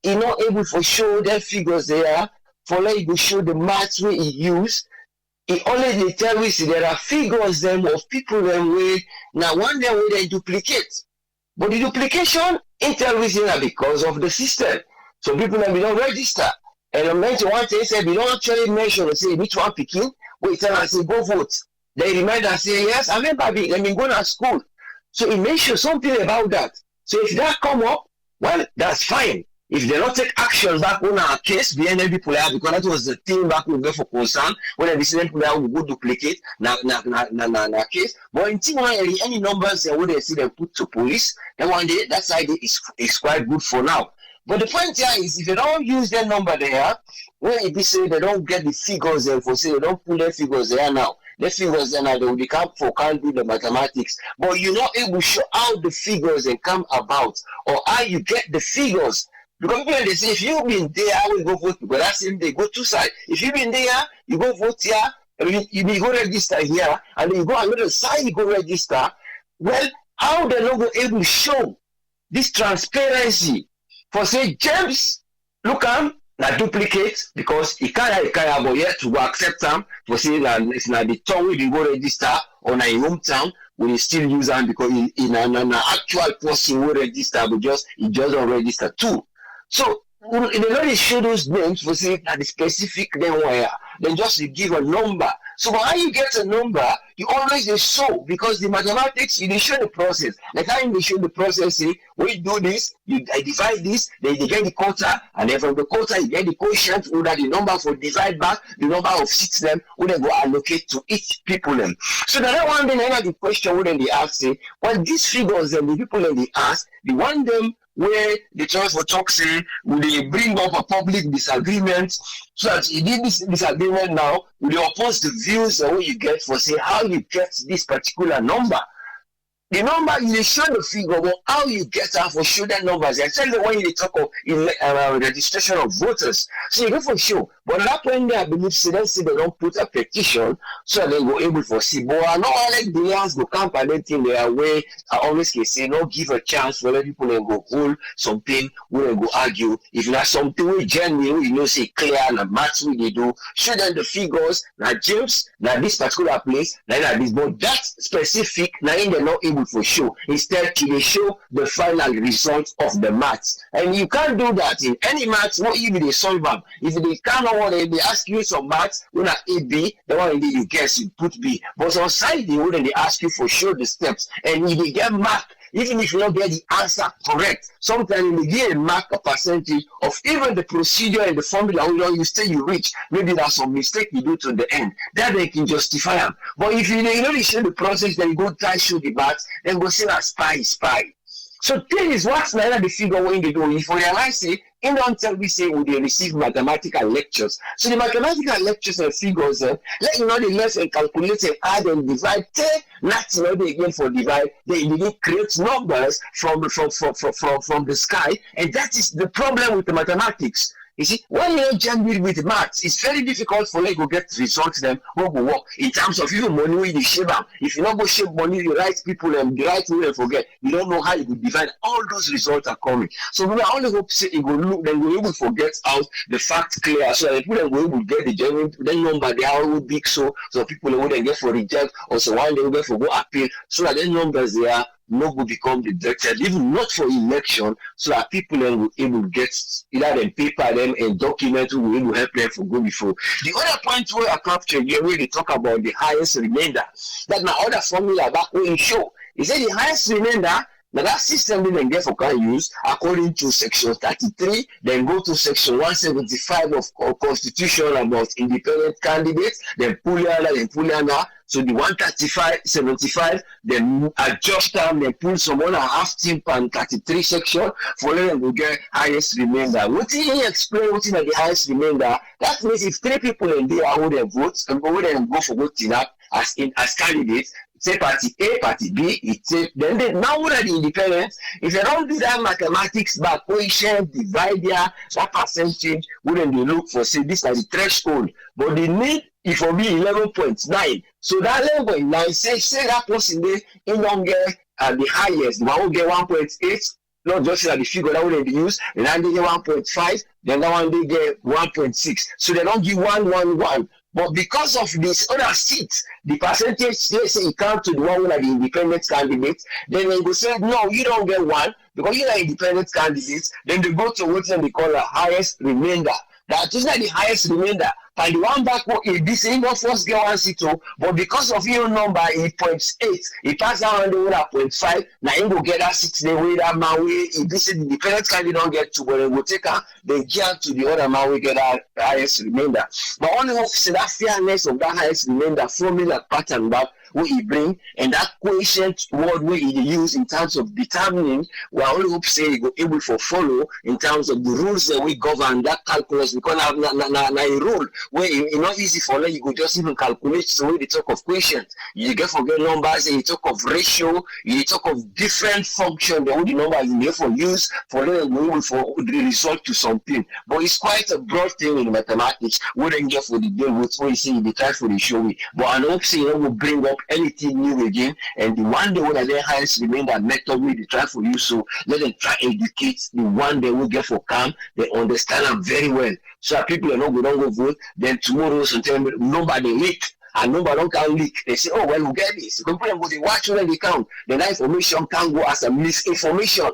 you're not able to show their figures there for let you show the maths where he use. It only they tell us there are figures them of people them way now one day where they duplicate. But the duplication in television are because of the system. So people that we don't register. And I mention one thing said we don't actually mention and say which one picking. We tell us say go vote. They remind us say yes, I remember being going to school. So it mentions something about that. So if that come up, well, that's fine. If they don't take action back on our case, behind people because that was the thing back we go for concern, when the same people will go duplicate na case. But in any numbers they would see them put to police, then one day that side is quite good for now. But the point here is if they don't use their number there, when it be say they don't get the figures there for say they don't put their figures there now. The figures then they will become for can't do the mathematics, but you're not able to show how the figures they come about or how you get the figures. Because people they say if you've been there, I will go vote. But that's if they go two sides. If you've been there, you go vote here, you go register here, and then you go another side, you go register. Well, how they not able to show this transparency for say James, look na duplicate because he can't but yet to go accept them for say that it's not the town we go register or na in hometown we still use them because in an actual person will register but he just don't register too. So in the way they show those names for say that the specific name where then just give a number. So how you get a number, you always show because the mathematics they show the process. Like how they show the process, say when you do this, I divide this, then you get the quota, and then from the quota you get the quotient, or that the number for divide back, the number of seats them, who they go allocate to each people them. So that one then the question when they ask say, well these figures then the people that they ask, they want them where the church for talk say will they bring up a public disagreement so that you did this disagreement now will they oppose the views that you get for say how you get this particular number. The number you show the figure, but how you get out for show that numbers. Especially when you talk of registration of voters. So you go for show. But at that point, I believe say they don't put a petition so they go able for see. But I know like the hands go camp and anything their way. I always can say no give a chance for let people then go hold something where they go argue. If not something we genuine, you know say clear and match what they do. Show them the figures, now James, now this particular place, now this, but that specific, now in they're not able for show. Instead, they show the final result of the maths. And you can't do that in any maths, not even they solve them. If they cannot want they ask you some maths, when at A B, the one you guess you put B. But on side they wouldn't they ask you for show the steps. And if they get mark, even if you don't get the answer correct, sometimes they get a mark a percentage of even the procedure and the formula you say you reach. Maybe that's some mistake you do to the end. That they can justify them. But if you show the process, then you go try show the maths, then go say that spy. So this is what's not the figure when they do. If you realize it, in until we say we receive mathematical lectures. So the mathematical lectures and figures, let you know the less and calculate and add and divide. Not again for divide. They create numbers from the sky, and that is the problem with the mathematics. You see, when you're genuine with maths, it's very difficult for you to get results them who will work in terms of even money when you shape them. If you don't go shape money, the right people and the right way and forget, you don't know how you will divide. All those results are coming. So we only hope say it will look, then we will forget out the facts clear. So that people will get the genuine number they are all big so people wouldn't get for reject or so one they will get for go appeal so that the numbers they are not will become deducted, even not for election, so that people then will able to get either them paper them and document who will able to help them for go before. The other point where I capture here where they talk about the highest remainder, that now other formula back when you show He said the highest remainder. Now that system then therefore can use according to section 33, then go to section 175 of Constitution about independent candidates, then pull under. So the 135, 75, then adjust them, then pull some 1.5 team and 33 section for them to get highest remainder. What did he explain what is the highest remainder? That means if 3 people in there who then vote and go for voting up as candidates, say party A, party B, then they now what are the independents? If they don't do that mathematics back, coefficient, divide that percentage, wouldn't they look for say this are the threshold, but they need it will be 11.9. So that 11.9 say that person there in don't get the highest, the one who get 1.8. Not just the figure that would be used, and then they get 1.5, then that one they get 1.6. So they don't give 111. But because of this other seats, the percentage they say it comes to the one who are the independent candidates, then they go say, no, you don't get one, because you are independent candidates, then they go to what they call a highest remainder. That is not the highest remainder. And the one back this ain't not first get 1 seat, but because of your number 8.8, it pass down the 0.5, now you go get that 6 the way that man way this is the independent candidate don't get to, but they go take her, they get to the other man we get that highest remainder. But only hope to see that fairness of that highest remainder formula pattern back what he bring and that quotient word where he use in terms of determining we only hope say he go able to follow in terms of the rules that we govern that calculus because have a rule where it's not easy for them, you could just even calculate the way they talk of quotient. You get forget numbers, you talk of ratio, you talk of different function, the only numbers in there for use for them for the result to something. But it's quite a broad thing in mathematics. We don't get for the deal with what you see they try for the show me. But I don't say will bring up anything new again, and the one day when their highest remain that method we they try for you. So let them try educate the one day we get for calm, they understand them very well. So people are not going to go vote, then tomorrow sometime nobody leak. And nobody don't leak. They say, oh, well, we get this. They watch when they count. Then that information can go as a misinformation.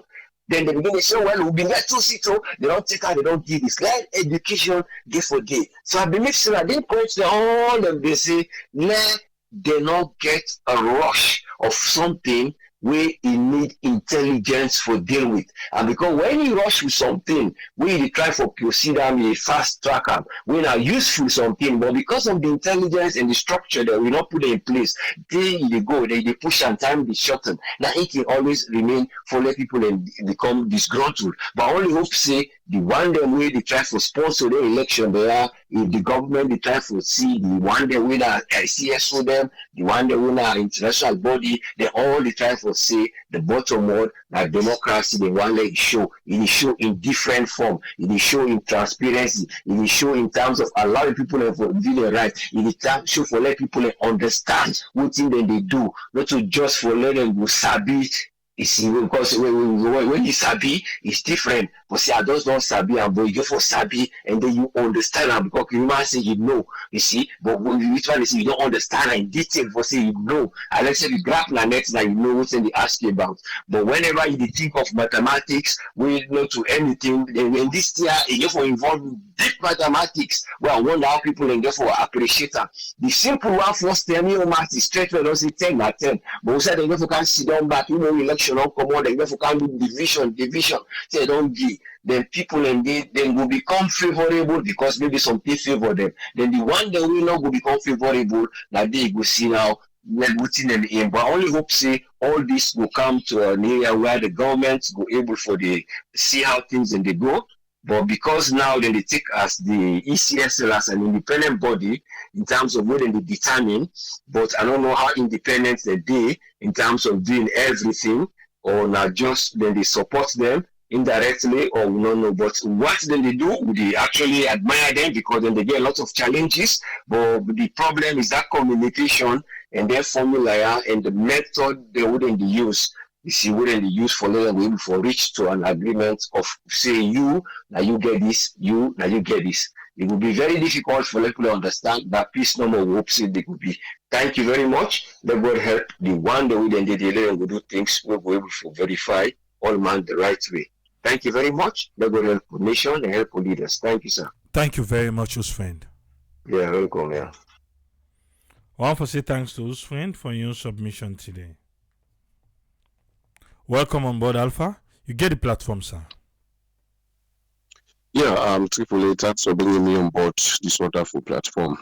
Then they begin to say, well, we've been there 2 seats, they don't take out, they don't give this. Let education day for day. So I believe so I didn't point to all of them, they say, let they not get a rush of something where you need intelligence for deal with. And because when you rush with something, we try for proceed them, you fast track them, we are useful something, but because of the intelligence and the structure that we not put in place, they go, they push and time be shortened. Now it can always remain for let people and become disgruntled. But I only hope say the one day way they try for sponsor the election there, if the government they try for see the one day winner CSO them, the one day winner international body, they all they try for say the bottom one like democracy, they want to show. It is show in different form. It is show in transparency. It is show in terms of allowing people to do the right. It is show for let people understand what thing they do, not to just for let them go sabi. It's because when you sabi, it's different. But see, I just don't sabi, and but you go for sabi, and then you understand, and because you might say you know, you see. But when you try to say you don't understand in detail, for say you know, and let's say you grab planet that you know what they ask you about. But whenever you think of mathematics, we know to anything, in this year, you for involved deep mathematics. Well, I wonder how people and therefore appreciate that. The simple one first term, you know, math is straight, we don't say 10 by 10. But we said they never can sit down back, you know, election don't come on, they never can do division. Say don't give. Then people and they then will become favorable because maybe some people favor them. Then the one that will not will become favorable, that they go see now. Putting them in, but I only hope say all this will come to an area where the government go able for the see how things and they go. But because now then they take as the ECSL as an independent body in terms of what they determine, but I don't know how independent they in terms of doing everything, or not just then they support them indirectly, or we don't know. But what then they do, we actually admire them because then they get a lot of challenges. But the problem is that communication and their formula and the method they wouldn't use. You see, wouldn't be used for them for reach to an agreement of say you now you get this, you now you get this. It will be very difficult for people to understand that piece number of hopes they could be. Thank you very much. Let God help the one that we then did and we do things we'll be able to verify all man the right way. Thank you very much. Let God help the nation and help the leaders. Thank you, sir. Thank you very much, whose friend. Yeah, welcome, yeah. I want to say thanks to whose friend for your submission today. Welcome on board, Alpha. You get the platform, sir. Yeah, Triple A, thanks for bringing me on board this wonderful platform.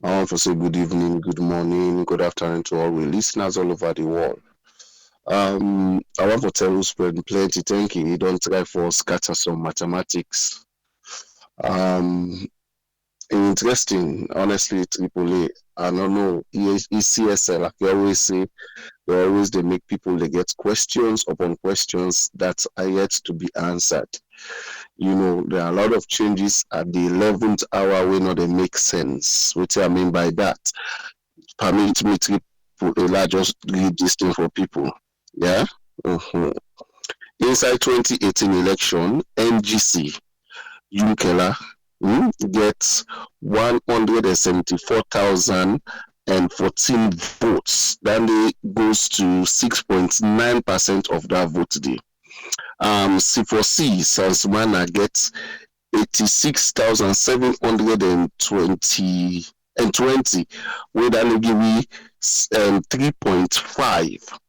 I want to say good evening, good morning, good afternoon to all the listeners all over the world. I want to tell you, spread plenty thinking. You don't try for scatter some mathematics. Interesting, honestly, Triple A. I don't know, ECSL, like you always say, they make people they get questions upon questions that are yet to be answered. You know, there are a lot of changes at the 11th hour where not they make sense. What I mean by that, permit me to just read this thing for people. Yeah. Inside 2018 election, NGC Unkela gets 174,014 votes. Then it goes to 6.9% of that vote day. C4C Sansmana gets 86,720 where that will give me 3.5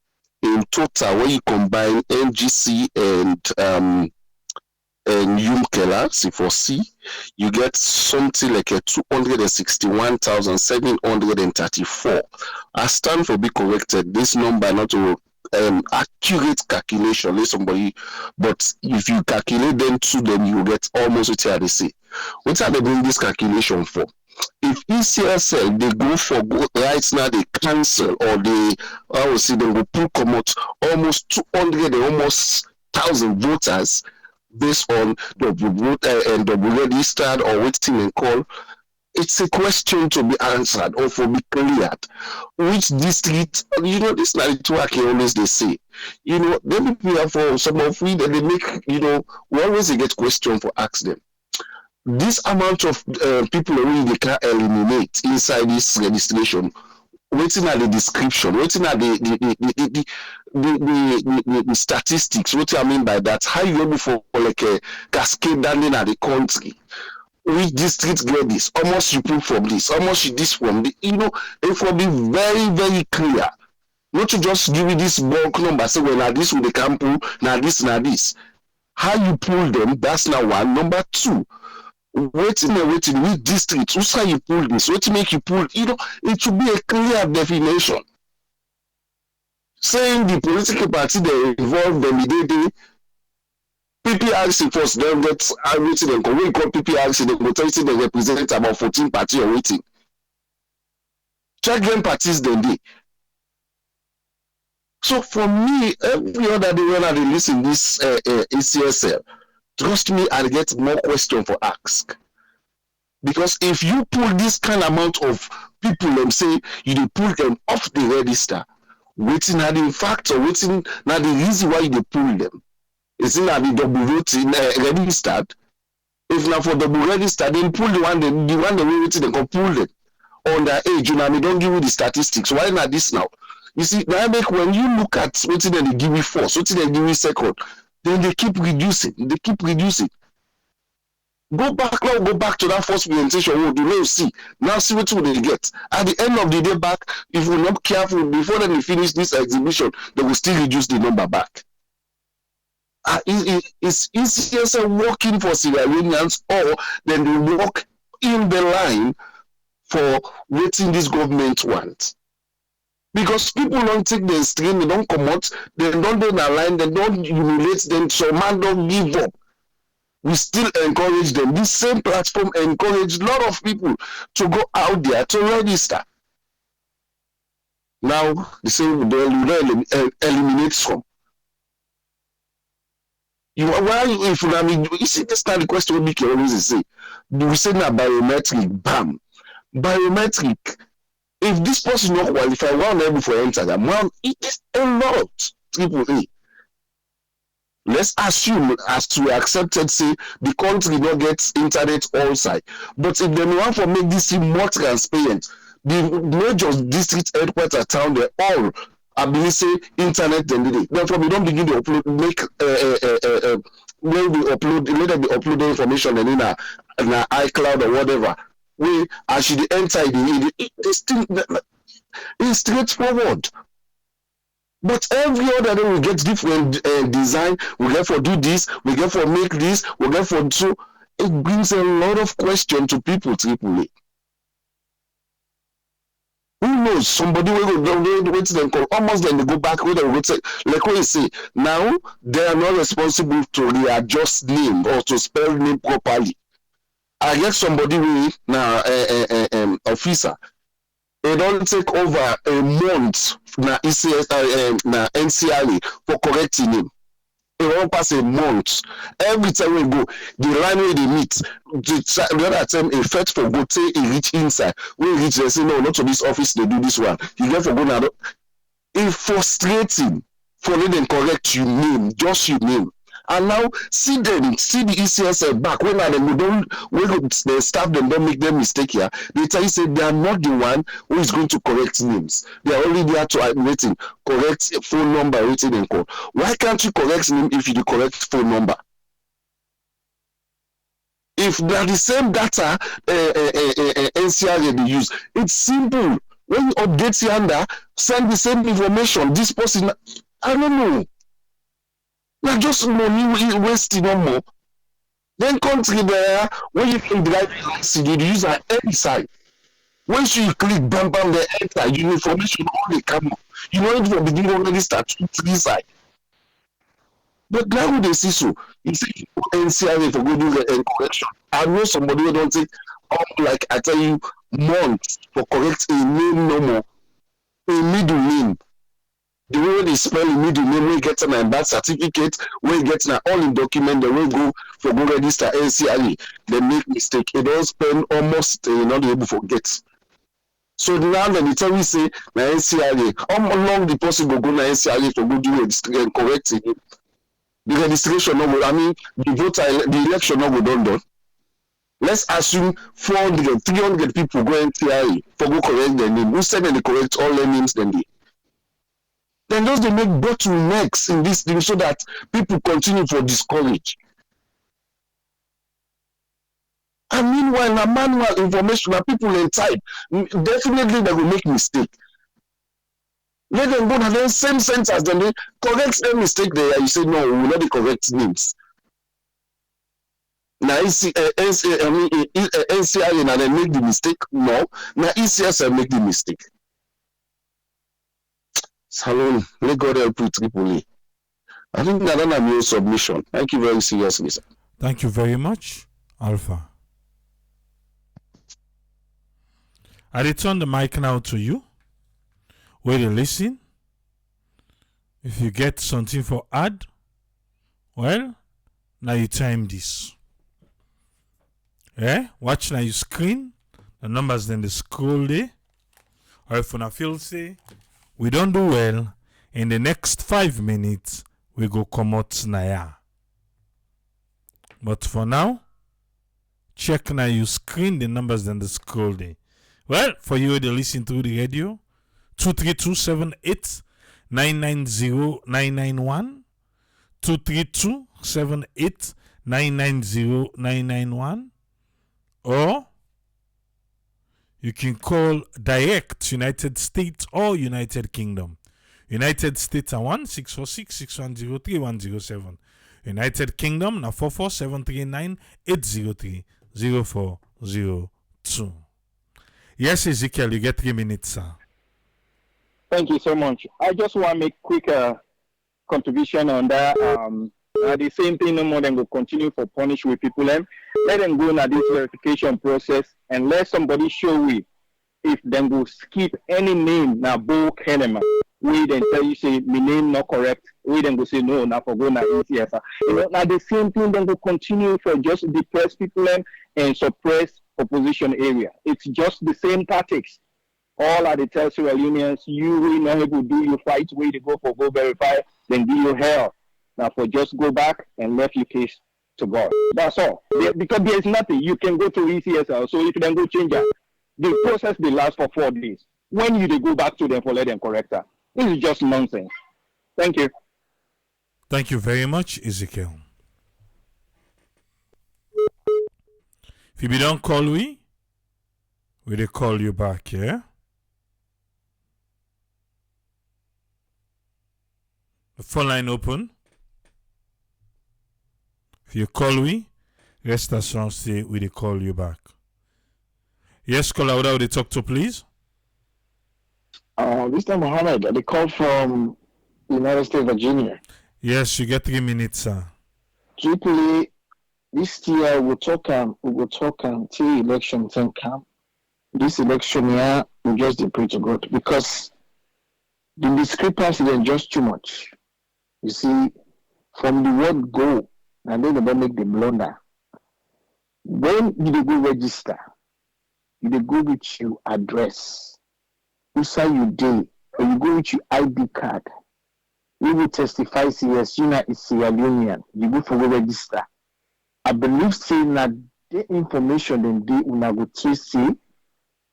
in total. When you combine NGC and Unkela C4C, you get something like a 261,734. I stand for be corrected. This number not to accurate calculation, let somebody, but if you calculate them to them, you get almost what they say. What are they doing this calculation for? If ECSL they go for right now, they cancel or they, I will see them go pull come out almost 200 and almost 1,000 voters based on double vote and double registered or waiting and call. It's a question to be answered or for be cleared. Which district, you know, this like two I can always they say. You know, then people have for some of we that they make, you know, we always get question for ask them. This amount of people really they can eliminate inside this registration, waiting at the description, waiting at the statistics. What I mean by that, how you able for like a cascade down in the country. Which district get this? Almost you pull from this, almost you this from the, you know, it will be very, very clear. Not to just give you this bulk number, say, well, now this will they can pull, now this, now this. How you pull them, that's now one. Number two, waiting, which district, who's how you pull this, what to make you pull, you know, it should be a clear definition. Saying the political party they involved them immediately. PPRC first, then get everything and when you call PPRC, they go tell you they represent about 14 parties or waiting. Check them parties then they. So for me, every other day when I listen this ECSL, trust me, I get more question for ask. Because if you pull this kind of amount of people, them say you pull them off the register, waiting at the fact or waiting now the reason why you pull them. Is it not the double voting registered? If not for double registered, then pull the one they waiting, they can pull them on their age. You know, I mean, don't give you the statistics. Why not this now? You see, now make when you look at what they give you first, what they give you second, then they keep reducing. They keep reducing. Go back now, go back to that first presentation. What do you see? Now see what they get. At the end of the day back, if we're not careful, before they finish this exhibition, they will still reduce the number back. It's easier working for Sierra Leoneans or then they work in the line for waiting this government wants. Because people don't take the stream, they don't come out, they don't align, they don't humiliate them, so man don't give up. We still encourage them. This same platform encourage a lot of people to go out there to register. Now, the same they will eliminate some. You see this kind of question we can always say. We say now biometric, bam. Biometric. If this person not qualified, one able for enter them, well, it is a lot. Triple A. Let's assume as to accepted, say the country not get internet outside. But if they want to make this more transparent, the major district headquarters town they all I believe say internet then they therefore we don't begin to upload make when we upload later we upload the information and in a iCloud or whatever. We actually enter this thing is straightforward. But every other day we get different design. We get for do this, we get for make this, we get for so it brings a lot of question to people. Triple A. Who knows? Somebody will go wait them call. Almost then they go back with them say, like what you say. Now they are not responsible to readjust name or to spell name properly. I get somebody with now officer. They don't take over a month na ECS na NCRA for correcting him. It won't pass a month. Every time we go, the line where they meet, the other time a fet for go say he reach inside. When he reach, they say no, not to this office. They do this one. You get for go now. It's frustrating for them correct your name, just your name. And now see the ECSL back when the staff them don't make them mistake here. They tell you say they are not the one who is going to correct names. They are only there to waiting, correct phone number, waiting and call. Why can't you correct name if you do correct phone number? If they are the same data NCRA they use, it's simple. When you update yonder, send the same information. This person, I don't know. Not just money wasting no more. Then country there, when you can drive license, you use an any side. Once you click bam bam the enter, your information only come up. You know it from beginning already start to three side. But now they see so. You see NCRA for go do the correction. I know somebody who don't take like I tell you months for correct a name no more. A middle name. The way they spell in middle name, we get a birth certificate, we get an all in document, they will go for go register NCRA. They make mistake. They don't spend almost not able to forget. So now they tell me say na NCRA. How long the person go na NCRA for go do registration correct it? The registration no go, I mean the election no go done. Let's assume 400, 300 people go NCRA for go correct their name. Who said they correct all their names then they? Then just they make bottlenecks in this thing so that people continue for discourage. And meanwhile, na manual information that people in type, definitely they will make mistake. Let them go to the same centers, then they correct their mistake there. You say no, we will not the correct names. Now NCRA now they make the mistake. No, now ECSL make the mistake. Salon, let God help you, Tripoli. I think that don't have your submission. Thank you very seriously, sir. Thank you very much, Alpha. I return the mic now to you. Where you listen. If you get something for add, well, now you time this. Watch now your screen. The numbers then they scroll there. Or if you feel say we don't do well, in the next 5 minutes, we go come out now. But for now, check now you screen the numbers then the scroll there. Well, for you to listen to the radio, 232-78-990-991, 232-78-990-991, or you can call direct United States or United Kingdom. United States are 1-646-610-3107. United Kingdom na 44739-803-0402. Yes, Ezekiel, you get 3 minutes, sir. Thank you so much. I just want to make quick contribution on that. The same thing, no more than go continue for punish with people. Let them go na this verification process and let somebody show we if them go skip any name na book enema. We then tell you say my name not correct. We then go say no, now for go na ECSR. You know, now the same thing then go continue for just depress people and suppress opposition area. It's just the same tactics. All are the terrestrial unions. You will not able to do your fight way to go for go verify, then give you hell. Now for just go back and left your case to God. That's all. Because there is nothing. You can go to ECSL. So if you then go change that, the process will last for 4 days. When you go back to them for let them correct that. This is just nonsense. Thank you. Thank you very much, Ezekiel. If you don't call we will call you back, yeah? The phone line open. If you call we, rest assured say we will call you back. Yes, caller, what would they talk to, please? This time Mohammed, they call from United States, Virginia. Yes, you get 3 minutes, sir. Tripoli, this year we will talk till election time come. This election here, we just pray to God because the discrepancy is just too much. You see, from the word go, and then they don't make the blunder. When you go register, you go with your address, you say you day, or you go with your ID card. You will testify, say yes, you are a Sierra Leonean. You go for register. I believe saying that the information then they will go trace say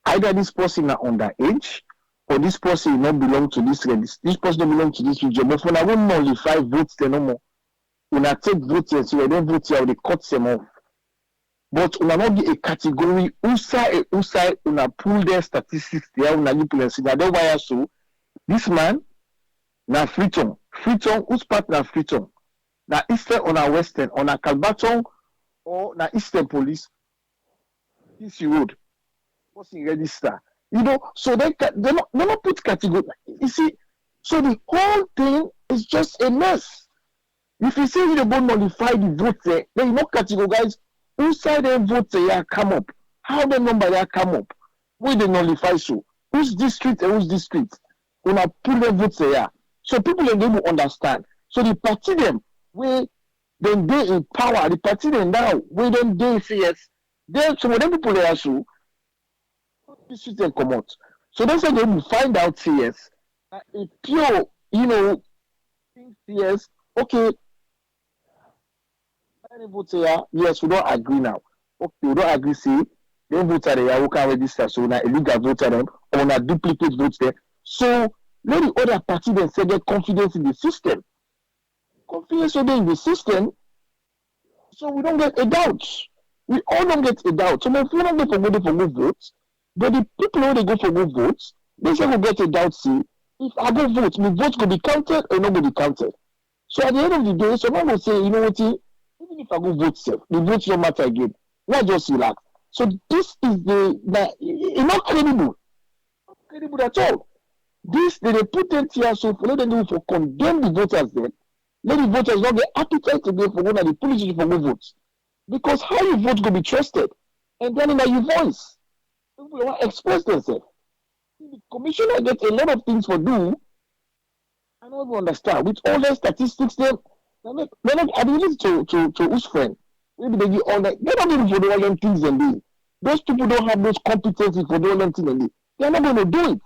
either this person is underage or this person not belong to this register. This person don't belong to this region. But for now, we nullify votes, then no more. When I take votes, so I don't vote here, they cut them off. But when I not get a category, USA, when I pull their statistics, they are going to see that they wire so this man. Na Freetown, whose part na Freetown? Na Eastern or na Western, or na Calbaton, or na Eastern Police, this road, what's in register? You know, so they not put category. You see, so the whole thing is just a mess. If you say you don't nullify the vote there, then you not categorize whose side they vote there come up, how the number there come up, where they nullify so, whose district and whose district, when I pull the votes there. So people are able to understand. So the party them where then they in power, the party them now where then they say yes. Then some of them people are so this system come out. So that's why they will find out yes. A pure, thing yes, okay. Vote here, yes, we don't agree now. Okay, we don't agree, see, they vote there, we can register, so now illegal voter them or now duplicate votes there. So let the other party then say get confidence in the system. Confidence in the system, so we don't get a doubt. We all don't get a doubt. So if we don't go for good votes, but the people who they go for good votes, they say we get a doubt. See, if I go vote, my votes will be counted or not going to be counted. So at the end of the day, someone will say, you know what, even if I go vote, self, the votes don't matter again. Not just relax. So this is it's not credible. Not credible at all. This they put them here so for let them do for condemn the voters then. Let the voters not get appetite to go for one and the politicians for go votes. Because how your vote will be trusted and then in your voice. People want to express themselves. The commissioner gets a lot of things for do. I don't even understand. With all the statistics then I believe to whose friend. Maybe they give all that. They're not even for all them things and do. Those people don't have those competencies for all them things and do. They're not going to do it.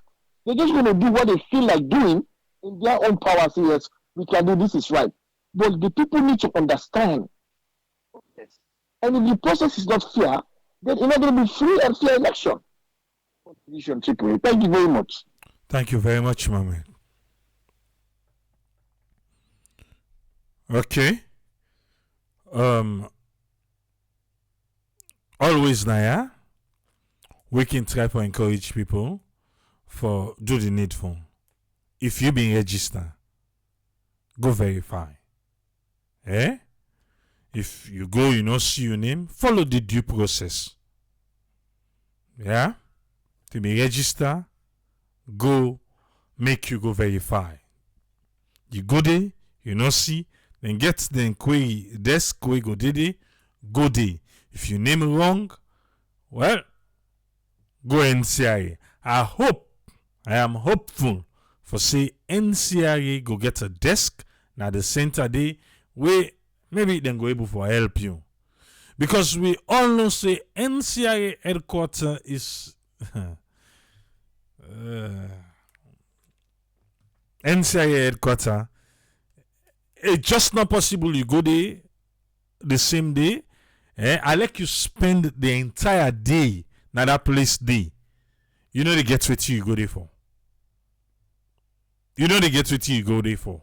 They're just going to do what they feel like doing in their own power. Say, yes, we can do this, is right. But the people need to understand. And if the process is not fair, then it's not going to be free and fair election. Thank you very much. Thank you very much, Mohammed. Okay. Always, Naya, we can try to encourage people for do the needful. If you been registered, go verify. If you go, you know, see your name, follow the due process. Yeah? To be registered, go, make you go verify. You go there, you know, see, then get the inquiry desk, we go there, go there. If your name wrong, well, go NCRA. I am hopeful for say NCRA go get a desk now the center day where maybe then go able to help you. Because we all know say NCRA headquarters is NCRA headquarters. It's just not possible you go there the same day. I like you spend the entire day na that place day. You know they get what you go there for. You know they get what you go there for.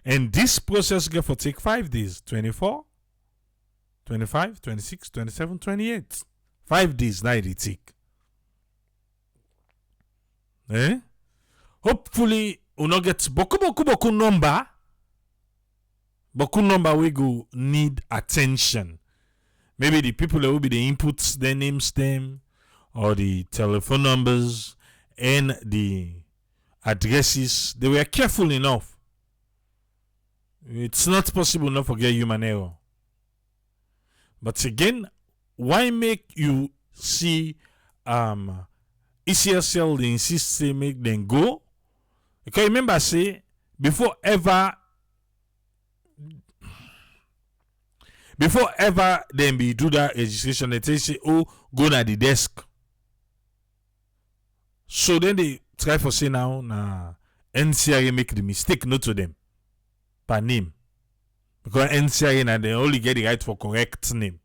And this process get for take 5 days. 24, 25, 26, 27, 28. 5 days now it take. Hopefully we not get boku number. Boku number we go need attention. Maybe the people that will be the inputs, their names, them, or the telephone numbers and the addresses. They were careful enough. It's not possible not forget human error. But again, why make you see ECSL they insist say make them go? Because remember say before ever them be do that registration, they tell you say, oh, go na the desk. So then they try for say now NCRA make the mistake not to them per name. Because NCRA now they only get the right for correct name.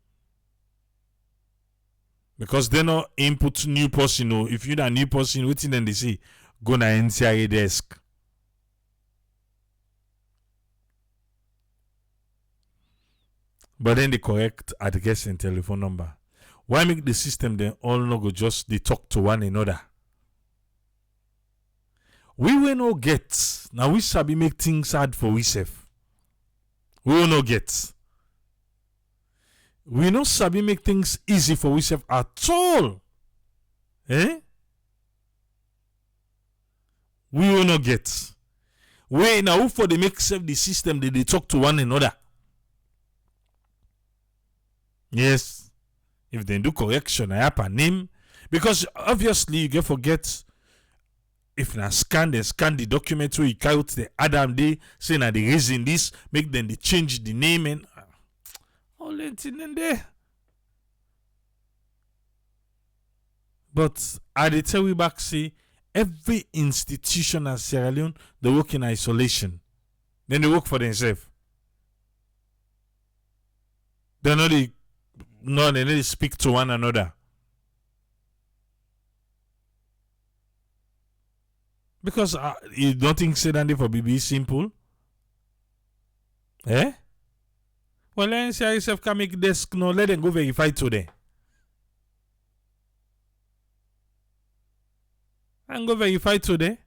Because they no input new person. If you're a new person, waiting then they say go na NCRA desk. But then the correct address and telephone number. Why make the system then all no go just they talk to one another? We will not get. Now we sabi make things hard for ourselves. We will not get. We no sabi make things easy for ourselves at all. Eh? We will not get. We now for they make self the system that they talk to one another. Yes. If they do correction, I have a name. Because obviously you get forget if na scan the document where you carry out the Adam day saying that the reason this, make them they change the name and all that in there. But I they tell you back say every institution in Sierra Leone they work in isolation. Then they work for themselves. They they speak to one another. Because you don't think say that for BB simple? Eh? Well, let say yourself can make desk no, let them go verify today. And go verify today.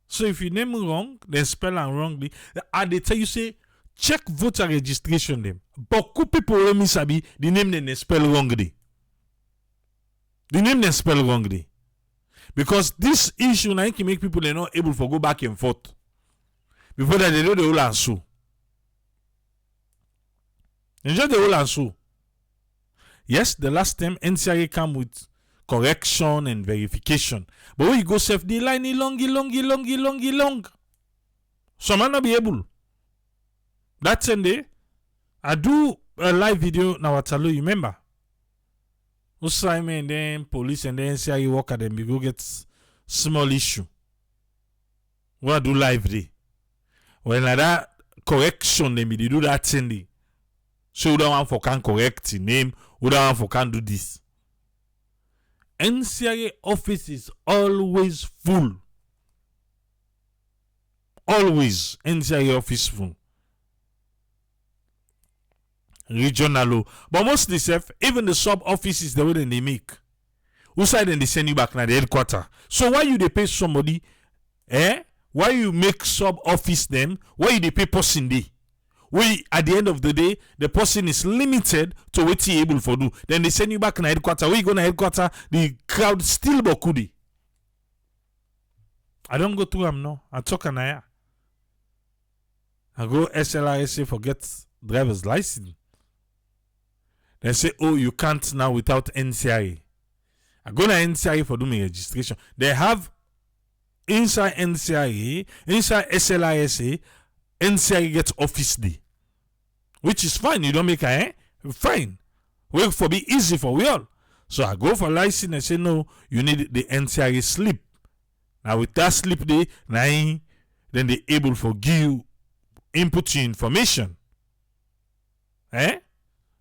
So if you name wrong, then spell and wrongly, and they tell you say check voter registration them. But people will me sabi the name they spell wrongly. The name they spell wrongly. Because this issue now can make people they're not able to go back and forth. Before that they know the whole answer. They just the whole answer. Yes, the last time NCRA came with correction and verification. But when you go self the line long. Some might not be able. That same day, I do a live video now at Talo, you remember? Usaime and then police and then NCRA work at them, we go get small issue. What do live day? When like that correction, they do that same day. So we don't want for can correct the name, we don't want for can do this. NCRA office is always full. Always NCRA office full. Regional, but mostly self, even the sub offices the way they make. Who side then they send you back na the headquarter. So why you they pay somebody? Why you make sub office them? Why you they pay person day? We at the end of the day, the person is limited to what he able for do. Then they send you back na headquarter. Where you go na headquarter? The crowd still bokudi. I don't go to them no. I talk an I go SLRSA forget driver's license. They say, oh, you can't now without NCRA. I go to NCRA for doing registration. They have inside NCRA, inside SLISA, NCRA gets office day. Which is fine. You don't make a fine. Work for be easy for we all. So I go for license and say, no, you need the NCRA slip. Now with that slip day, then they able for give you input your information.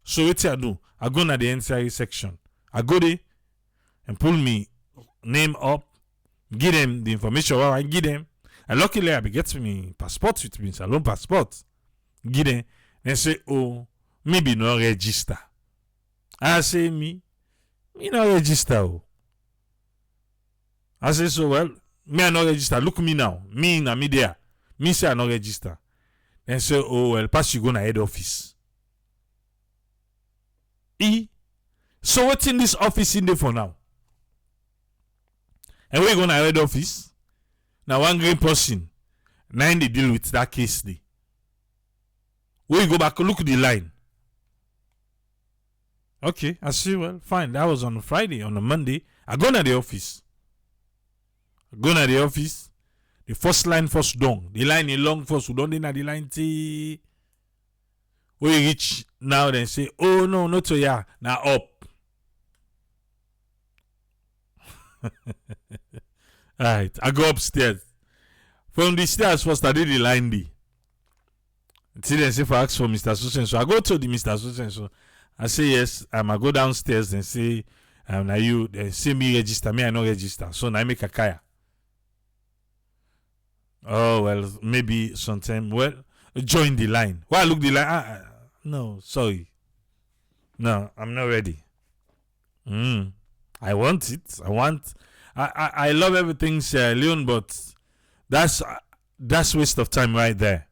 So what I do? I go to the NCRA section. I go there and pull me name up, give them the information I give them. And luckily I be get me passport with me, salon passport. Give them. Then say, oh, maybe no register. I say me no register. Oh. I say so well, Me I not register. Look me now. Me in a media. Me say I not register. Then say, oh well, pass you go na head office. So what's in this office in there for now? And we're going to head office. Now one green person. Now they deal with that case day. We go back, look at the line. Okay, I see. Well, fine. That was on a Friday. On a Monday, I go to the office. The first line first down. The line is long first. We don't know the line. We reach now. Then say, oh no, not to ya. Now up. Alright, I go upstairs. From the stairs first, I did the line D. Until then say for ask for Mr. Susan. So I go to the Mr. Susan. So I say yes. I go downstairs and say, now you say me register. Me I no register. So now I make a kaya. Oh well, maybe sometime. Well, join the line. Why look the line? No, sorry. No, I'm not ready. I want it. I love everything, Leone, but that's waste of time right there.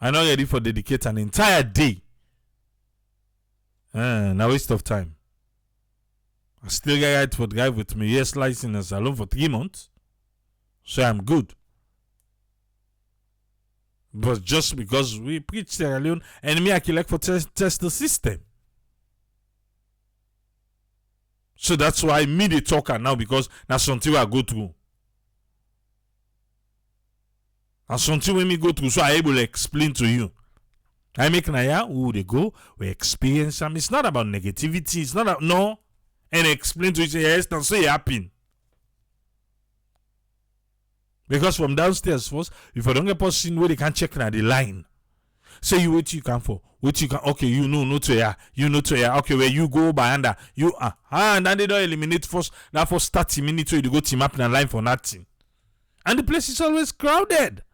I'm not ready for dedicate an entire day. Now waste of time. I still get right for drive with me. Yes, license alone for 3 months. So I'm good. But just because we preach Sierra Leone and me I collect for test the system. So that's why me the talker now, because that's something I go through. That's something when me go through, so I able to explain to you. I make Naya, who they go, we experience them. It's not about negativity. It's not no. And explain to you, say, yes, and so it happen. Because from downstairs first, if I don't get person where they can check now the line. Say you what you can for. What you can, okay, you know no to ya. You know to ya. Okay, where you go by under. You and then they don't eliminate first that first 30 minutes where you go team up in a line for nothing. And the place is always crowded.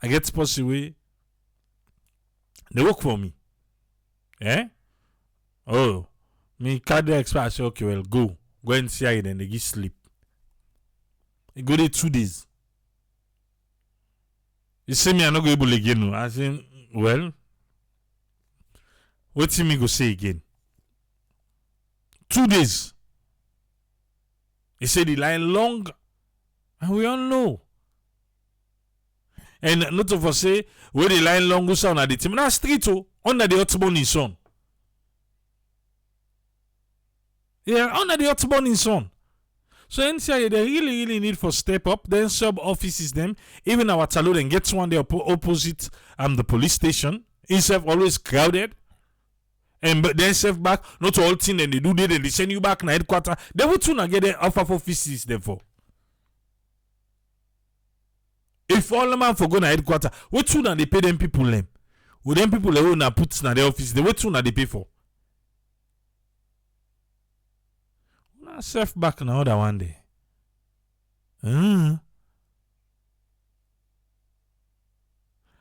I get person way. They work for me. Eh? Oh. Me card expert I say, okay, well, go and see it and they give sleep. It go there 2 days. You say me I not go able again. I say, well, what me go say again? 2 days. He said the line long, and we all know. And not of us say where the line long goes on at the team. Now street under the hotspot in son. Yeah, under the hotspot in son. So NCI they really need for step up. Then sub offices them. Even our Talo then gets one there opposite the police station. It's always crowded. And but then self back, not all thing and they do that and they send you back na headquarters. They will too not get the off of offices therefore. If all the man for go na headquarters, what too na they pay them people them? With them people they will na put na their office, they what too na they pay for? Na self back na other one day.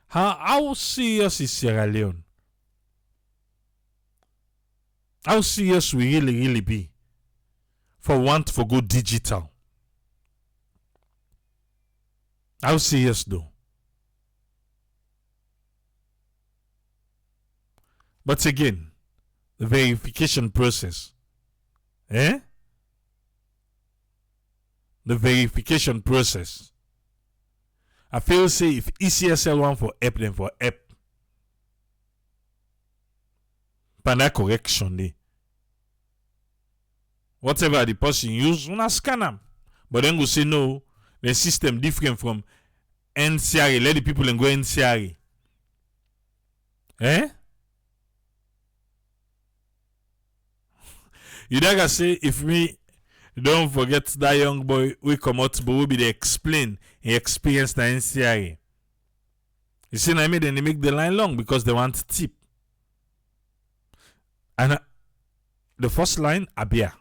How serious is Sierra Leone? How serious we really be for want for go digital? How serious though? But again, the verification process. The verification process. I feel say if ECSL want for app, then for app. Panda correction day. Whatever the person use, una scan them. But then go say no, the system different from NCRA. Let the people then go NCRA. You gotta say if me don't forget that young boy we come out, but we be the explain he experienced the NCRA. You see, I mean, then they make the line long because they want tip. And the first line, Abia.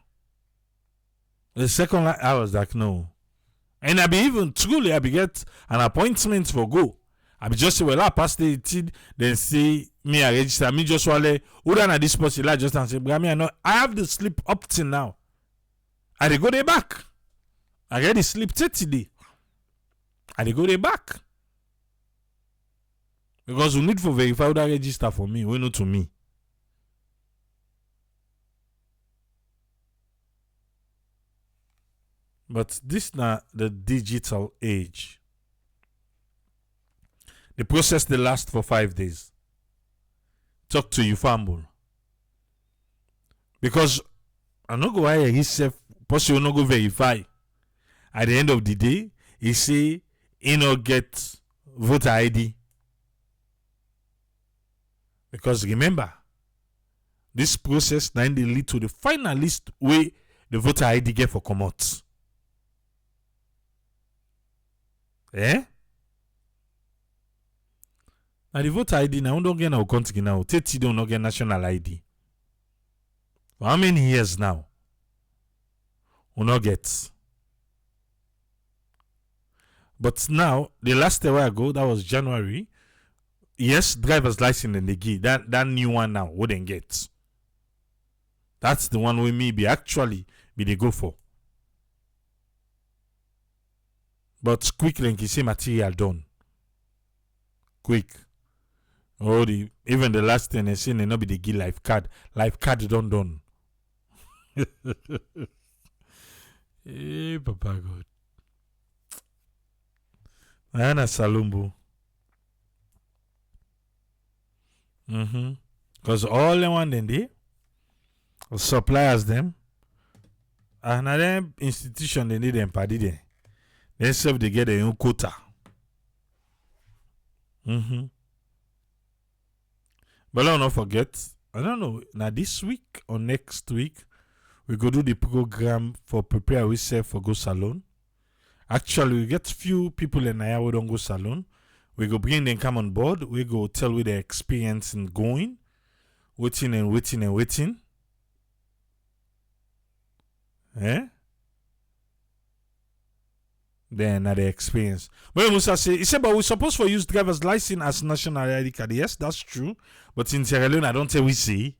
The second line, I was like, no. And I be even truly, I be get an appointment for go. I be just say, well, I pass the tid, then say me I register. Me just wale, who done at this post, I just say, but I have the slip up till now. I dey go there back. I get the slip today. I dey go there back. Because we need for verify that register for me, we know to me. But this now the digital age. The process they last for 5 days. Talk to you, fumble. Because I no go why himself possible no go verify. At the end of the day, he say he no get voter ID. Because remember, this process now they lead to the final list where the voter ID get for come out. Eh? Now the voter ID now don't get now country now. Teti don't get national ID. For how many years now? We not get. But now the last year I go, that was January. Yes, driver's license and they give that new one now wouldn't get. That's the one we maybe actually be they go for. But quick link you say material done. Quick. Oh, even the last thing they say they not be the give life card. Life card done. Hey, Papa God. Anna Salumbu. Because all the one then they suppliers them. And them institution they need them party there. They self they get their own quota. But let's not forget, I don't know, now this week or next week, we go do the program for prepare ourselves for go salon. Actually, we get few people in here who don't go salon. We go bring them come on board. We go tell with their experience in going, waiting. Eh? Then the experience. But Musa say, he said, but we're supposed to use driver's license as national ID card. Yes, that's true. But in Sierra Leone, I don't tell we see.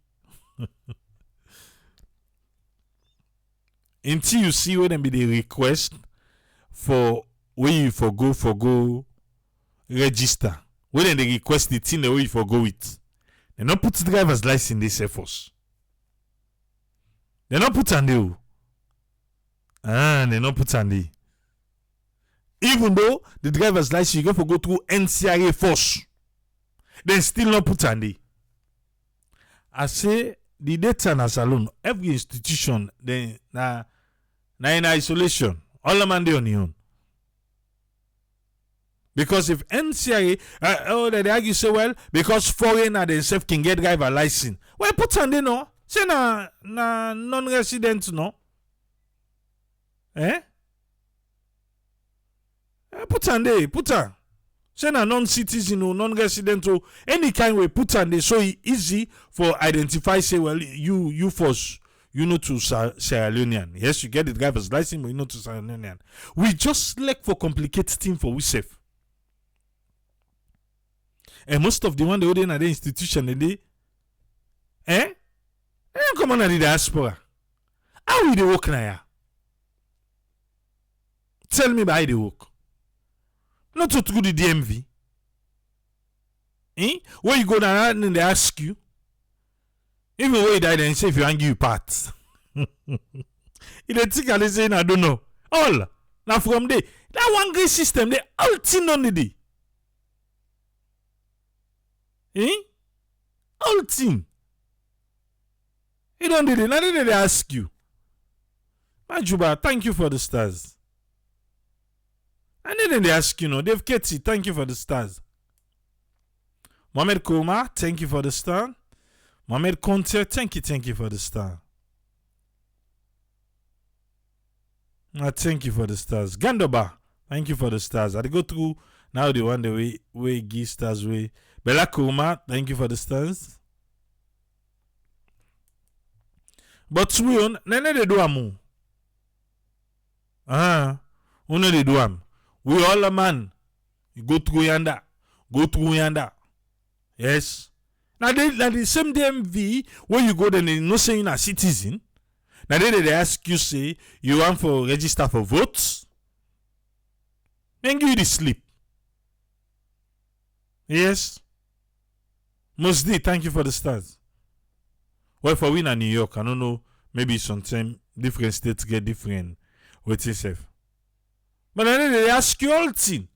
Until you see where them be the request for where you for go register. Where then they request the thing the way you for go with. They not put driver's license in this force. They not put on the. They not put on the. Even though the driver's license you go for go through NCRA force, then still not put on the. I say the data na salon, every institution then na in isolation. All the man they on your own. Because if NCRA they argue so well, because foreigner themselves can get driver license. Well, put on the no. Say na non-resident no. Eh? Put on. Say na non-citizen or non-resident or any kind way put on there so easy for identify say well you force you know to Sierra Leonean. Yes, you get the driver's license, but you know to Sierra Leonean. We just select for complicated thing for we safe. And most of the one they hold in at the institution they don't come on at the diaspora. How will they work now? Tell me by the work. Not to through the DMV. Where you go down and they ask you. Even where you die, then say if you hang you parts. They think they say I don't know. All. Now from there, that one great system, they all thing on the day. All thing. You don't do it. Now they ask you. Majuba, thank you for the stars. And then they ask you, Dave Ketsi, thank you for the stars. Mohamed Kouma, thank you for the star. Mohamed Conte, thank you for the star. Thank you for the stars. Gandoba, thank you for the stars. I go through now the one the way give stars way. Bella Kouma, thank you for the stars. But we on, nene de do amu. Une de do am. We all a man. You go through yanda. go through yonder. Yes. Now the same DMV where you go, then they no saying you're a citizen. Now they ask you, say you want for register for votes. Then give you the slip. Yes. Mostly, thank you for the stars. Well, for we in New York, I don't know, maybe sometimes different states get different waiting safe. But then they ask you all thing.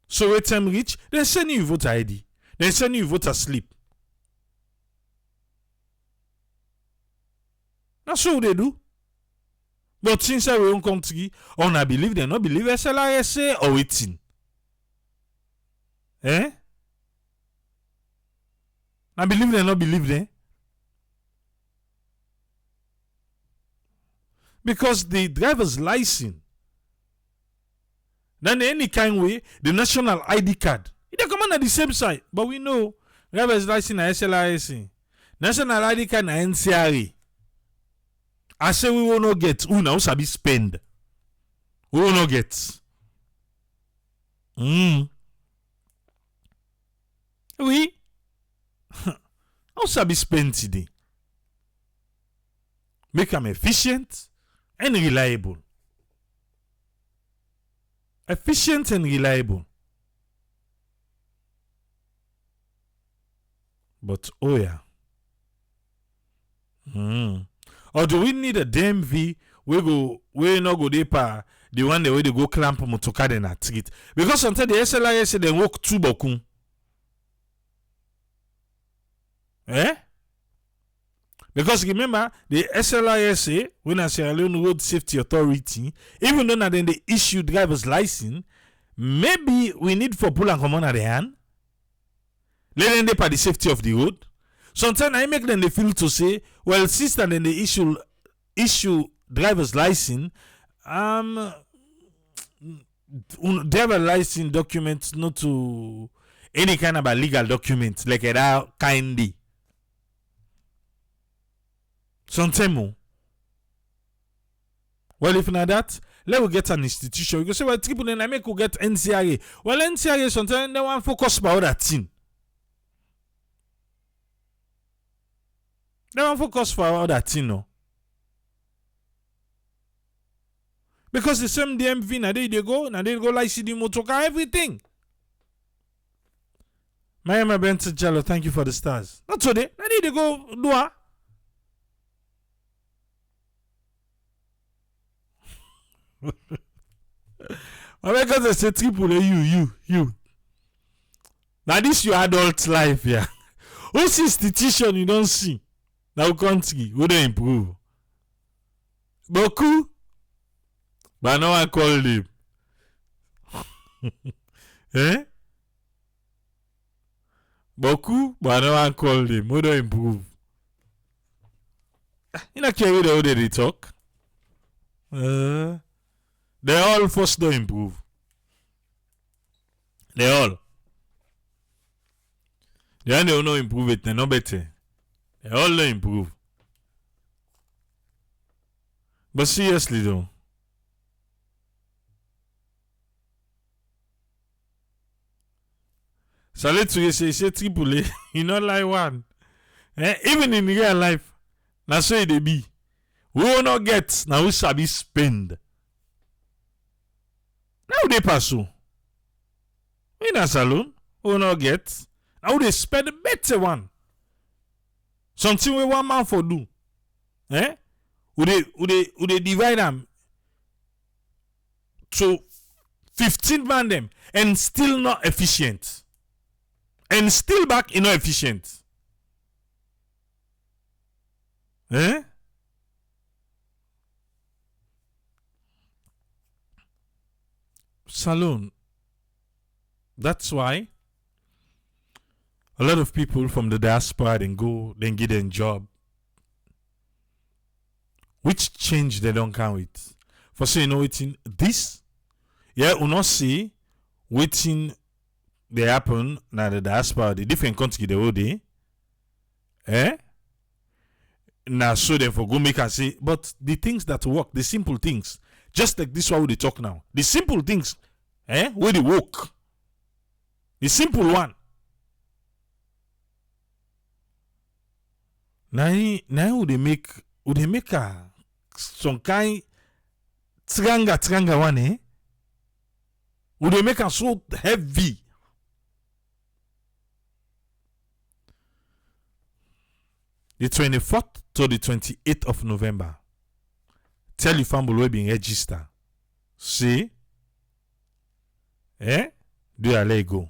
So when time reach, they send you voter ID. They send you voter slip. That's what they do. But since we own country, on I believe they not believe SLRSA or waiting. Eh? I believe they not believe them. Because the driver's license, then any kind way, the national ID card, they come on at the same side. But we know driver's license and SLRSA. National ID card and NCRA. I say we will not get. Who now sabi spend? We will not get. Oui. How sabi spend today? Make them efficient and reliable. Efficient and reliable. But oh yeah. Or do we need a DMV we no go deeper the one the way they go clamp motoka then at it? Because sometimes the SLIS say they work too boku. Eh? Because remember the SLISA, when I say Leone Road Safety Authority, even though then they issue driver's license, maybe we need for pull and come on at the hand. Let them depend the safety of the road. Sometimes I make them they feel to say, well, sister, then they issue driver's license, driver license documents not to any kind of a legal document like that kindy. Sometimes, well, if not that, let we get an institution. You can say, well, triple and I make we get NCRA. Well, NCRA sometimes they want focus about that thing. They want focus for all that thing, no. Because the same DMV, now they go like CD motoka, everything. Mayama Benson Jello, thank you for the stars. Not today. Now they go do it. Because they say triple you. Now this your adult life, yeah. Whose institution you don't see? Now country, we don't improve. Beaucoup, but no one call them. Eh? Beaucoup, but no one call them. We don't improve. You not carry the way they talk. They all first don't improve. They all. They don't improve it, they no better. They all don't improve. But seriously though. Salute to you say triple A, you not like one. Even in real life, na so it be. We will not get, now we shall be spend. Now they pass so. In a salon, we will not get. Now they spend a better one. Something we one man for do. Would they divide them to 15 man them and still not efficient. And still back in not efficient. Salon. That's why a lot of people from the diaspora then get a job. Which change they don't count with. For so you know waiting this, yeah, we not see waiting they happen now the diaspora, the different country the whole day. Now so then for go make and say, but the things that work, the simple things, just like this one we talk now. The simple things, Where they work. The simple one. Now would they make some kind tranga one, Would they make a so heavy? The 24th to the 28th of November. Tell your family we being register. See? Do you let go?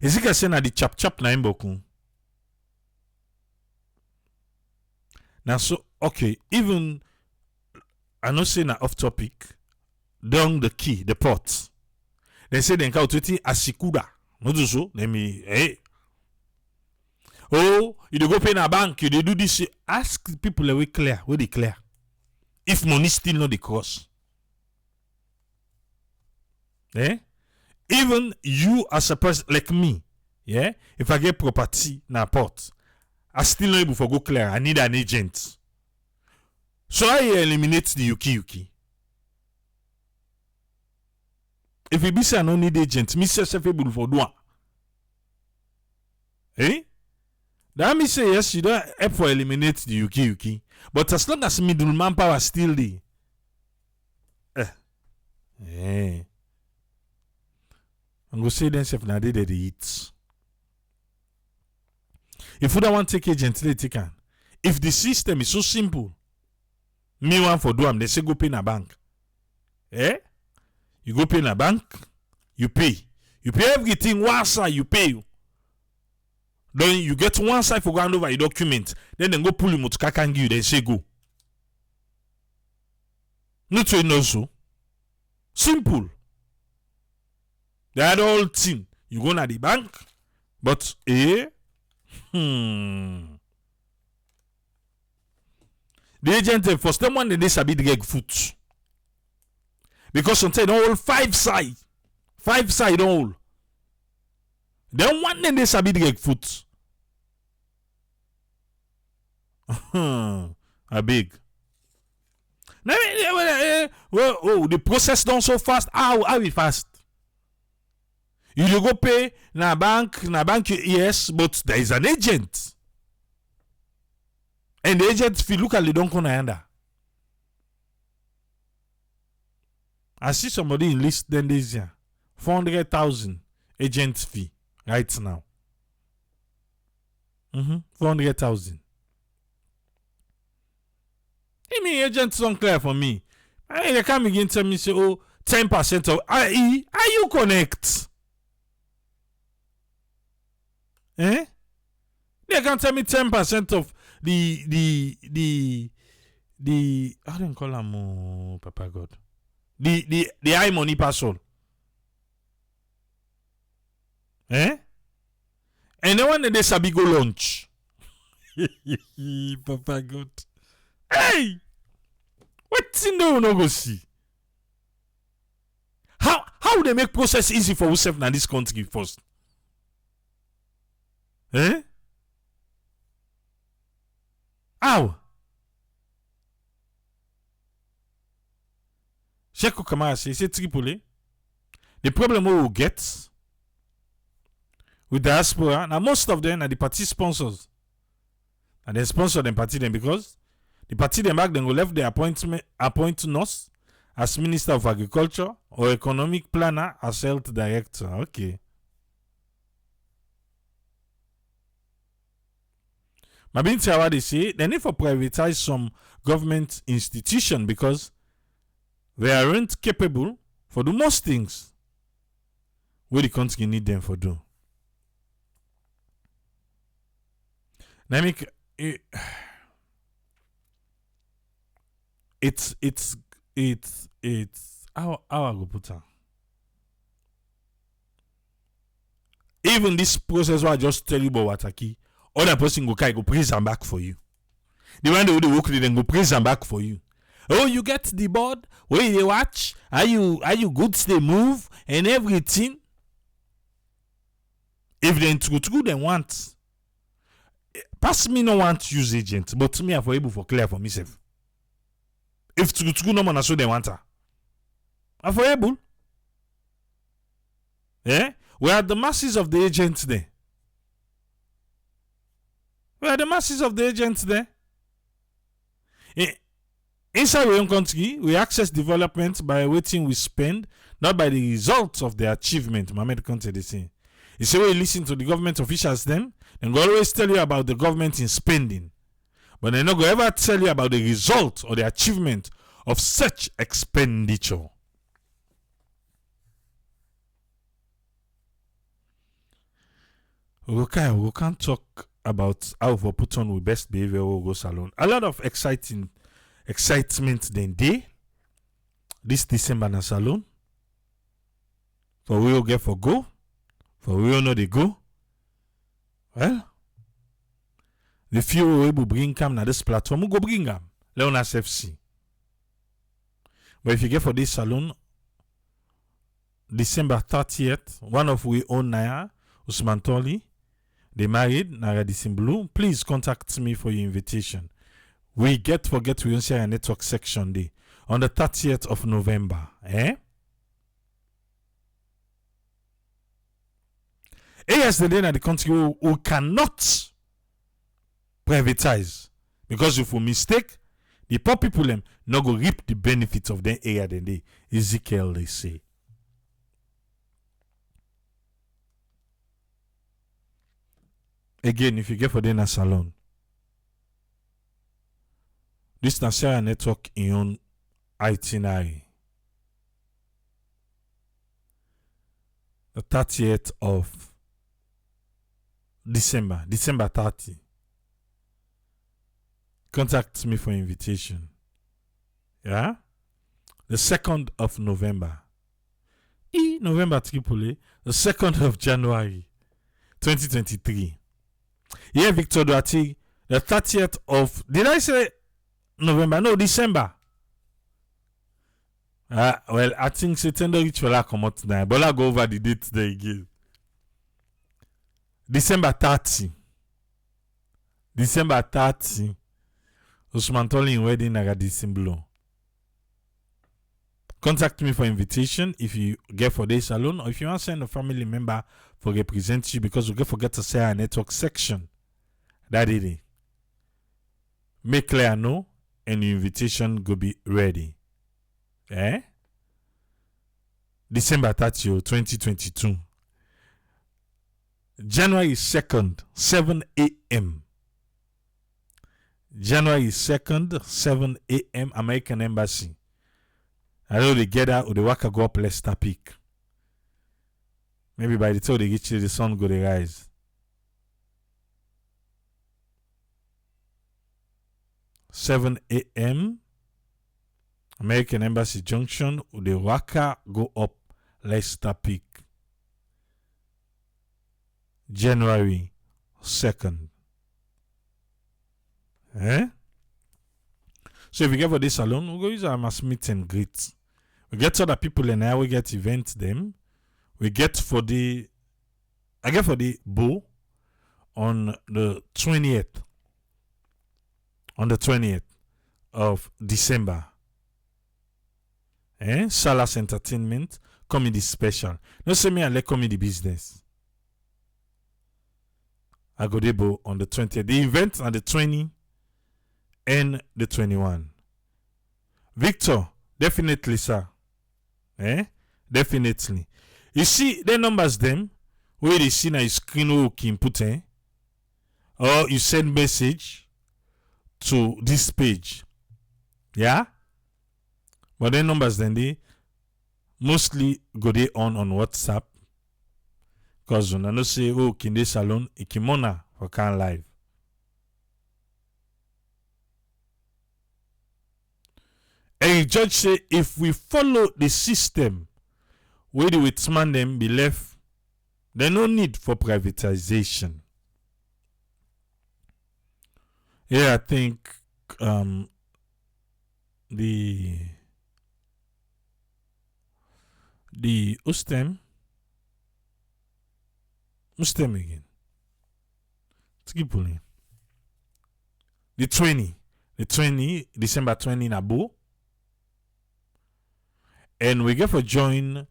Is it say na the chap na imboku? Now so okay, even I not say na off topic. Down the key, the port. They say they can tweet asikuda. Not so. Let me Oh, you dey go pay na bank, you dey do this. Ask people where clear, where they clear. If money still not the cost. Even you as a person like me, if I get property na port, I still not able for go clear. I need an agent. So I eliminate the yuki. If you be say I don't need agent, me say able for do that me say yes, you don't help for eliminate the yuki. But as long as middleman power still there, I'm gonna say themselves now they eat. If you don't want to take agent, they take can. If the system is so simple, me want for do them, they say go pay in a bank. You go pay in a bank, you pay. You pay everything one side, you pay. Then you get one side for going over your document. Then go pull him to kakangi, then say go. Not to know so. Simple. They had all thing. You go to the bank, but The agent first them one they sabi the foot. Because sometimes don't hold five side don't hold. Then one day they sabi the foot. A big. The process done so fast. How we fast? You go pay na bank, yes, but there is an agent. And the agent feel look at the don't come under. I see somebody in list then this year. 400,000 agent fee right now. 400,000. I mean, agents don't clear for me. They can't begin to tell me say, 10% of IE. Are you connect? They can tell me 10% of the I don't call them Papa God. The high money parcel. And then when they sabi go lunch. Papa God. Hey! What's in there no go see? How they make process easy for yourself in this country first? How? Check Kamara say Tripoli. The problem we will get with diaspora, now most of them are the party sponsors. And they sponsor them party them because the party them back then go left the appoint us as Minister of Agriculture or Economic Planner as Health Director. Okay. Mabin Tiawa they say they need to privatize some government institution because they aren't capable for the most things where the country need them for do. Now make it's how I go put it. Even this process what I just tell you about Wataki, other person go praise and back for you. The one they work with them go praise and back for you. Oh, you get the board where they watch. Are you good? They move and everything. If they true they want. Pass me no want use agent, but me I for able for clear for myself. If true no man so they want her. I for able. We are the masses of the agents there. We are the masses of the agents there. Inside our own country, we access development by waiting we spend, not by the results of the achievement. Mohammed Conte they say. You say when you listen to the government officials then they always tell you about the government in spending. But they're not going to ever tell you about the result or the achievement of such expenditure. We can't talk about how we put on we best behavior or go salon. A lot of excitement then day. This December na salon. For we will get for go. For we will know they go. Well, the few we will bring come na this platform, we go bring them. Leone FC. But if you get for this salon, December 30th, one of we own Naya, Usman Toli, they married, Naradisim Blue. Please contact me for your invitation. We forget we don't share a network section day on the 30th of November. Here's the day that the country who cannot privatize. Because if we mistake, the poor people them not go reap the benefits of the area then they Ezekiel they say. Again, if you get for the salon, this Nasara network in your itinerary. The 30th of December 30. Contact me for invitation. Yeah? The 2nd of November. November Tripoli. The 2nd of January 2023. Yeah, Victor Duarte. The 30th of... Did I say November? No, December. Well, I think September ritual come out tonight. But I'll go over the date there again. December 30. December 30. Usman Toli wedding Naradisim Blue. Contact me for invitation if you get for this alone or if you want to send a family member for represent you because we forget to say our network section. That is it. Make clear know and your invitation go be ready. December 30, 2022. January 2nd, 7 a.m. January 2nd, 7 a.m. American Embassy. I know they get out or they walk go up Leicester Peak. Maybe by the time they get you, the sun go to rise. 7 a.m. American Embassy Junction, the Waka go up Leicester Peak. January 2nd. So if we get for this salon, we go use our mass meet and greet. We get other people and now we get event them. We get for the I get for the bow on the 20th. On the 20th of December. Salas Entertainment comedy special. No say me I like comedy business. I go debo on the 20th. The event on the 20 and the 21. Victor, definitely, sir. Definitely. You see the numbers them where they see na your screen who can put or you send message to this page. Yeah? But the numbers then they mostly go they on WhatsApp. Because when I know say can they salon ikimona for can live. And the judge say if we follow the system where the witsman them be left, there's no need for privatization. Yeah, I think the Ustem again. Skipuli. The 20 December 20 in Abu. And we get for join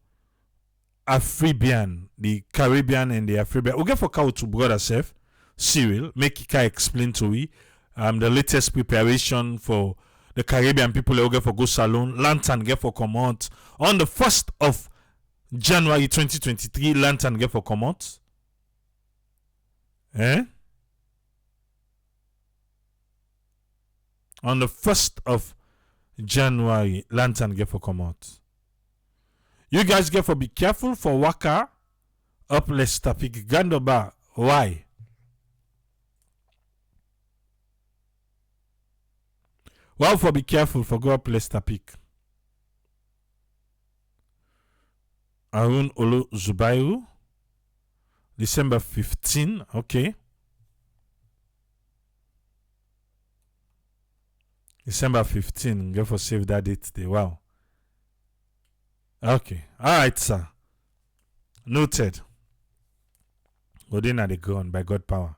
Afribian, the Caribbean and the Afribian. We get for cow to brother self, Cyril, make Ika explain to we the latest preparation for the Caribbean people. They get for go salon, lantern get for come out on the 1st of January 2023. Lantern get for come out. On the 1st of January, lantern get for come out. You guys get for be careful for waka up less topic Gandoba. Why? Well, for be careful for go up less topic. Arun Olo Zubairu, December 15. Okay. December 15. Get for save that date today. Wow. Okay. All right, sir. Noted. Godin at the ground by God power.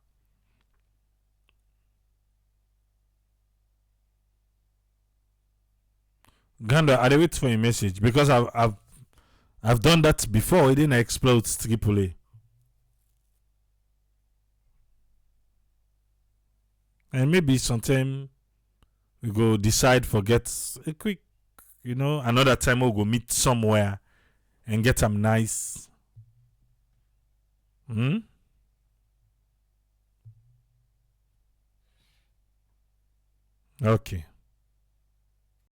Ganda, I wait for your message because I've done that before. It didn't explode AAA. And maybe sometime we go decide forget a quick, another time we'll go meet somewhere and get some nice. Okay.